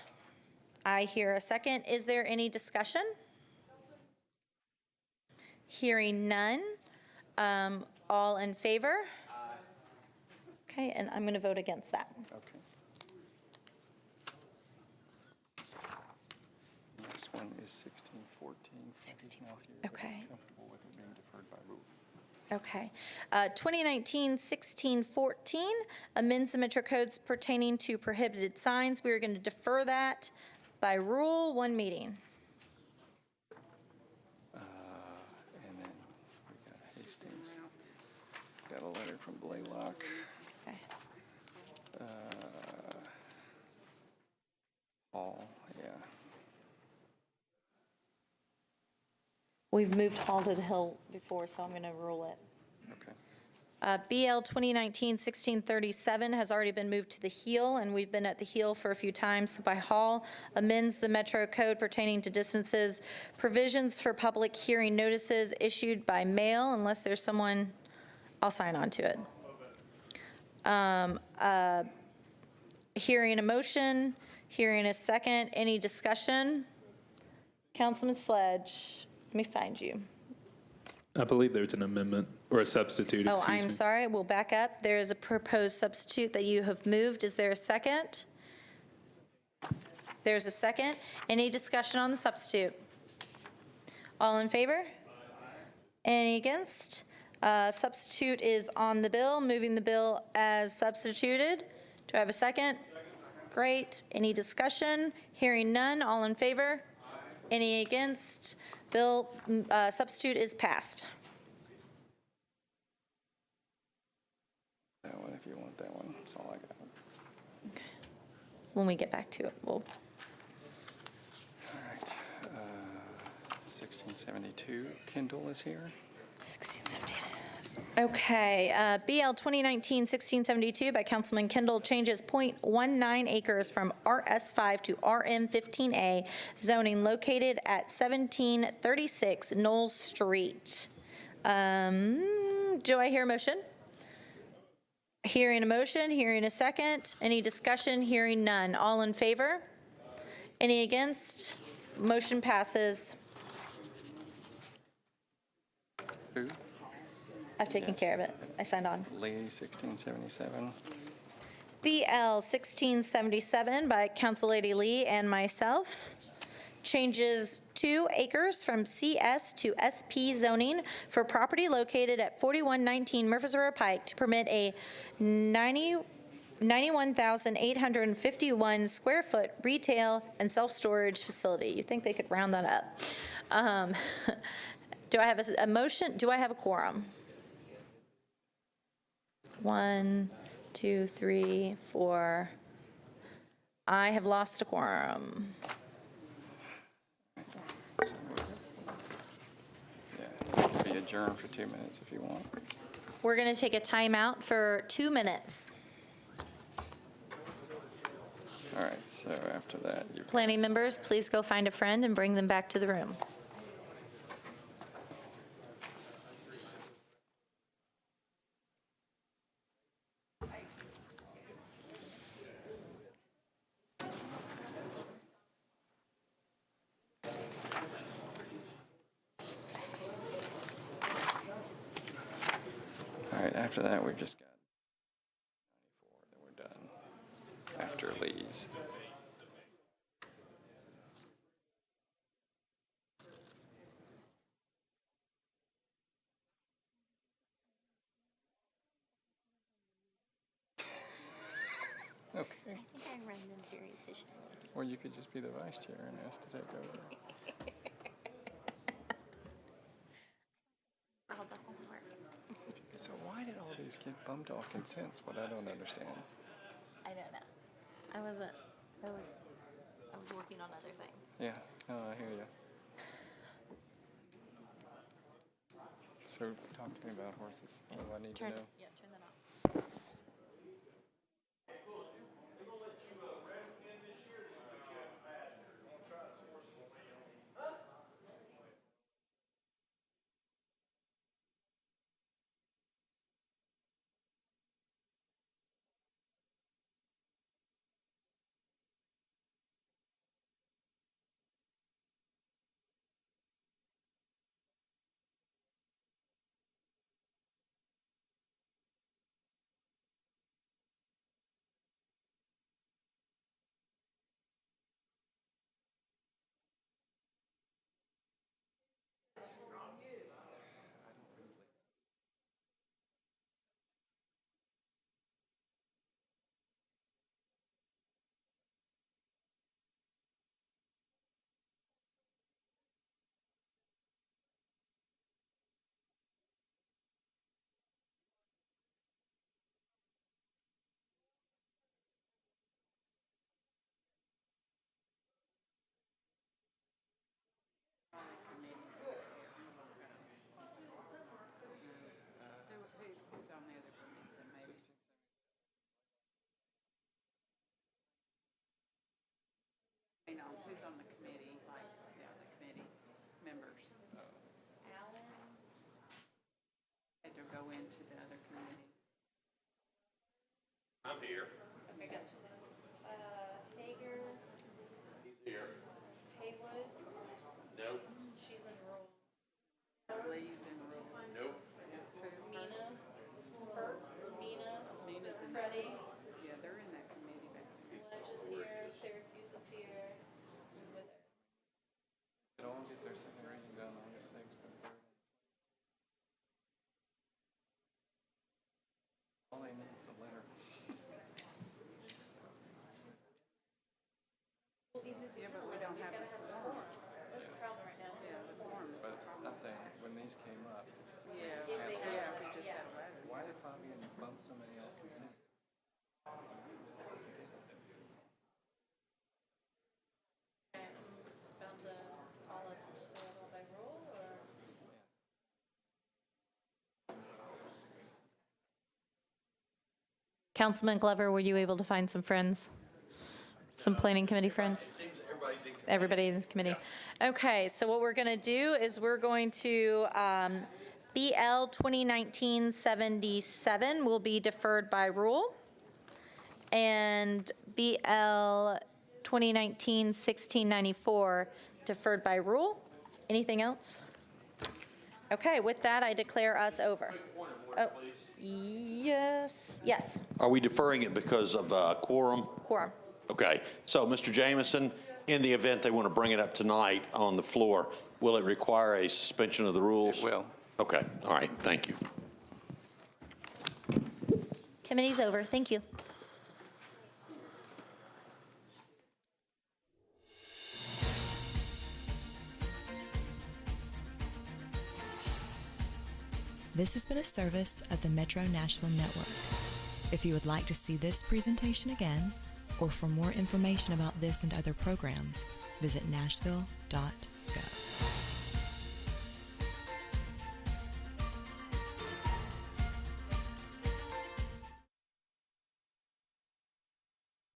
I hear a second. Is there any discussion? Hearing none. All in favor? Okay, and I'm going to vote against that. Okay. Next one is 1614. 16, Now here, okay. is comfortable with it being deferred by rule. Okay. 2019-1614 amends the Metro codes pertaining to prohibited signs. We are going to defer that by rule, one meeting. And then we got Hastings. Got a letter from Blaylock. Okay. Hall, yeah. We've moved Hall to the Hill before, so I'm going to rule it. Okay. BL 2019-1637 has already been moved to the Heel, and we've been at the Heel for a few times. So by Hall, amends the Metro Code pertaining to distances, provisions for public hearing notices issued by mail, unless there's someone, I'll sign on to it. Hearing a motion, hearing a second, any discussion? Councilman Sledge, let me find you. I believe there's an amendment or a substitute, Oh, excuse I'm me. sorry, we'll back up. There is a proposed substitute that you have moved. Is there a second? There's a second. Any discussion on the substitute? All in favor? Any against? Substitute is on the bill, moving the bill as substituted. Do I have a second? Great. Any discussion? Hearing none. All in favor? Any against? Bill substitute is passed. That one, if you want that one, that's all I got. When we get back to it, we'll. All right. 1672, Kendall is here. 1672. Okay, BL 2019-1672 by Councilman Kendall changes .19 acres from RS5 to RM15A zoning located at 1736 Knowles Street. Do I hear a motion? Hearing a motion, hearing a second. Any discussion? Hearing none. All in favor? Any against? Motion passes. Who? I've taken care of it. I signed on. Lee, 1677. BL 1677 by Councillady Lee and myself changes 2 acres from CS to SP zoning for property located at 4119 Murfreesboro Pike to permit a 91,851 square foot retail and self-storage facility. You think they could round that up? Do I have a motion? Do I have a quorum? 1, 2, 3, 4. I have lost a quorum. Yeah, be adjourned for 2 minutes if you want. We're going to take a timeout for 2 minutes. All right, so after that, you Planning members, please go find a friend and bring them back to the room. All right, after that, we've just got 94, then we're done. After Lee's. Okay. I think I run them very efficiently. Or you could just be the vice chair and ask to take over. All the homework. So why did all these get bumped off consents? What I don't understand. I don't know. I was working on other things. Yeah, no, I hear you. So talk to me about horses. What do I need to know? Yeah, turn that off. Their second reading done August 6th and third. All they need is a letter. Yeah, but we don't have a quorum. That's the problem right now. Yeah, the quorum is But the problem. I'm saying, when these came up, Yeah, just had a letter. we just had a letter. Why did Fabian bump so many on consent? Bound to follow by rule, or? Councilman Glover, were you able to find some friends? Some planning committee friends? Everybody in this committee. Okay, so what we're going to do is we're going to, BL 2019-77 will be deferred by rule. And BL 2019-1694 deferred by rule. Anything else? Okay, with that, I declare us over. Oh, yes, yes, Are we deferring it because of quorum? quorum. Okay, so Mr. Jamison, in the event they want to bring it up tonight on the floor, will it require a suspension of the rules? It will. Okay, all right, thank you. Committee's over, thank you. This has been a service of the Metro Nashville Network. If you would like to see this presentation again, or for more information about this and other programs, visit nashville.gov.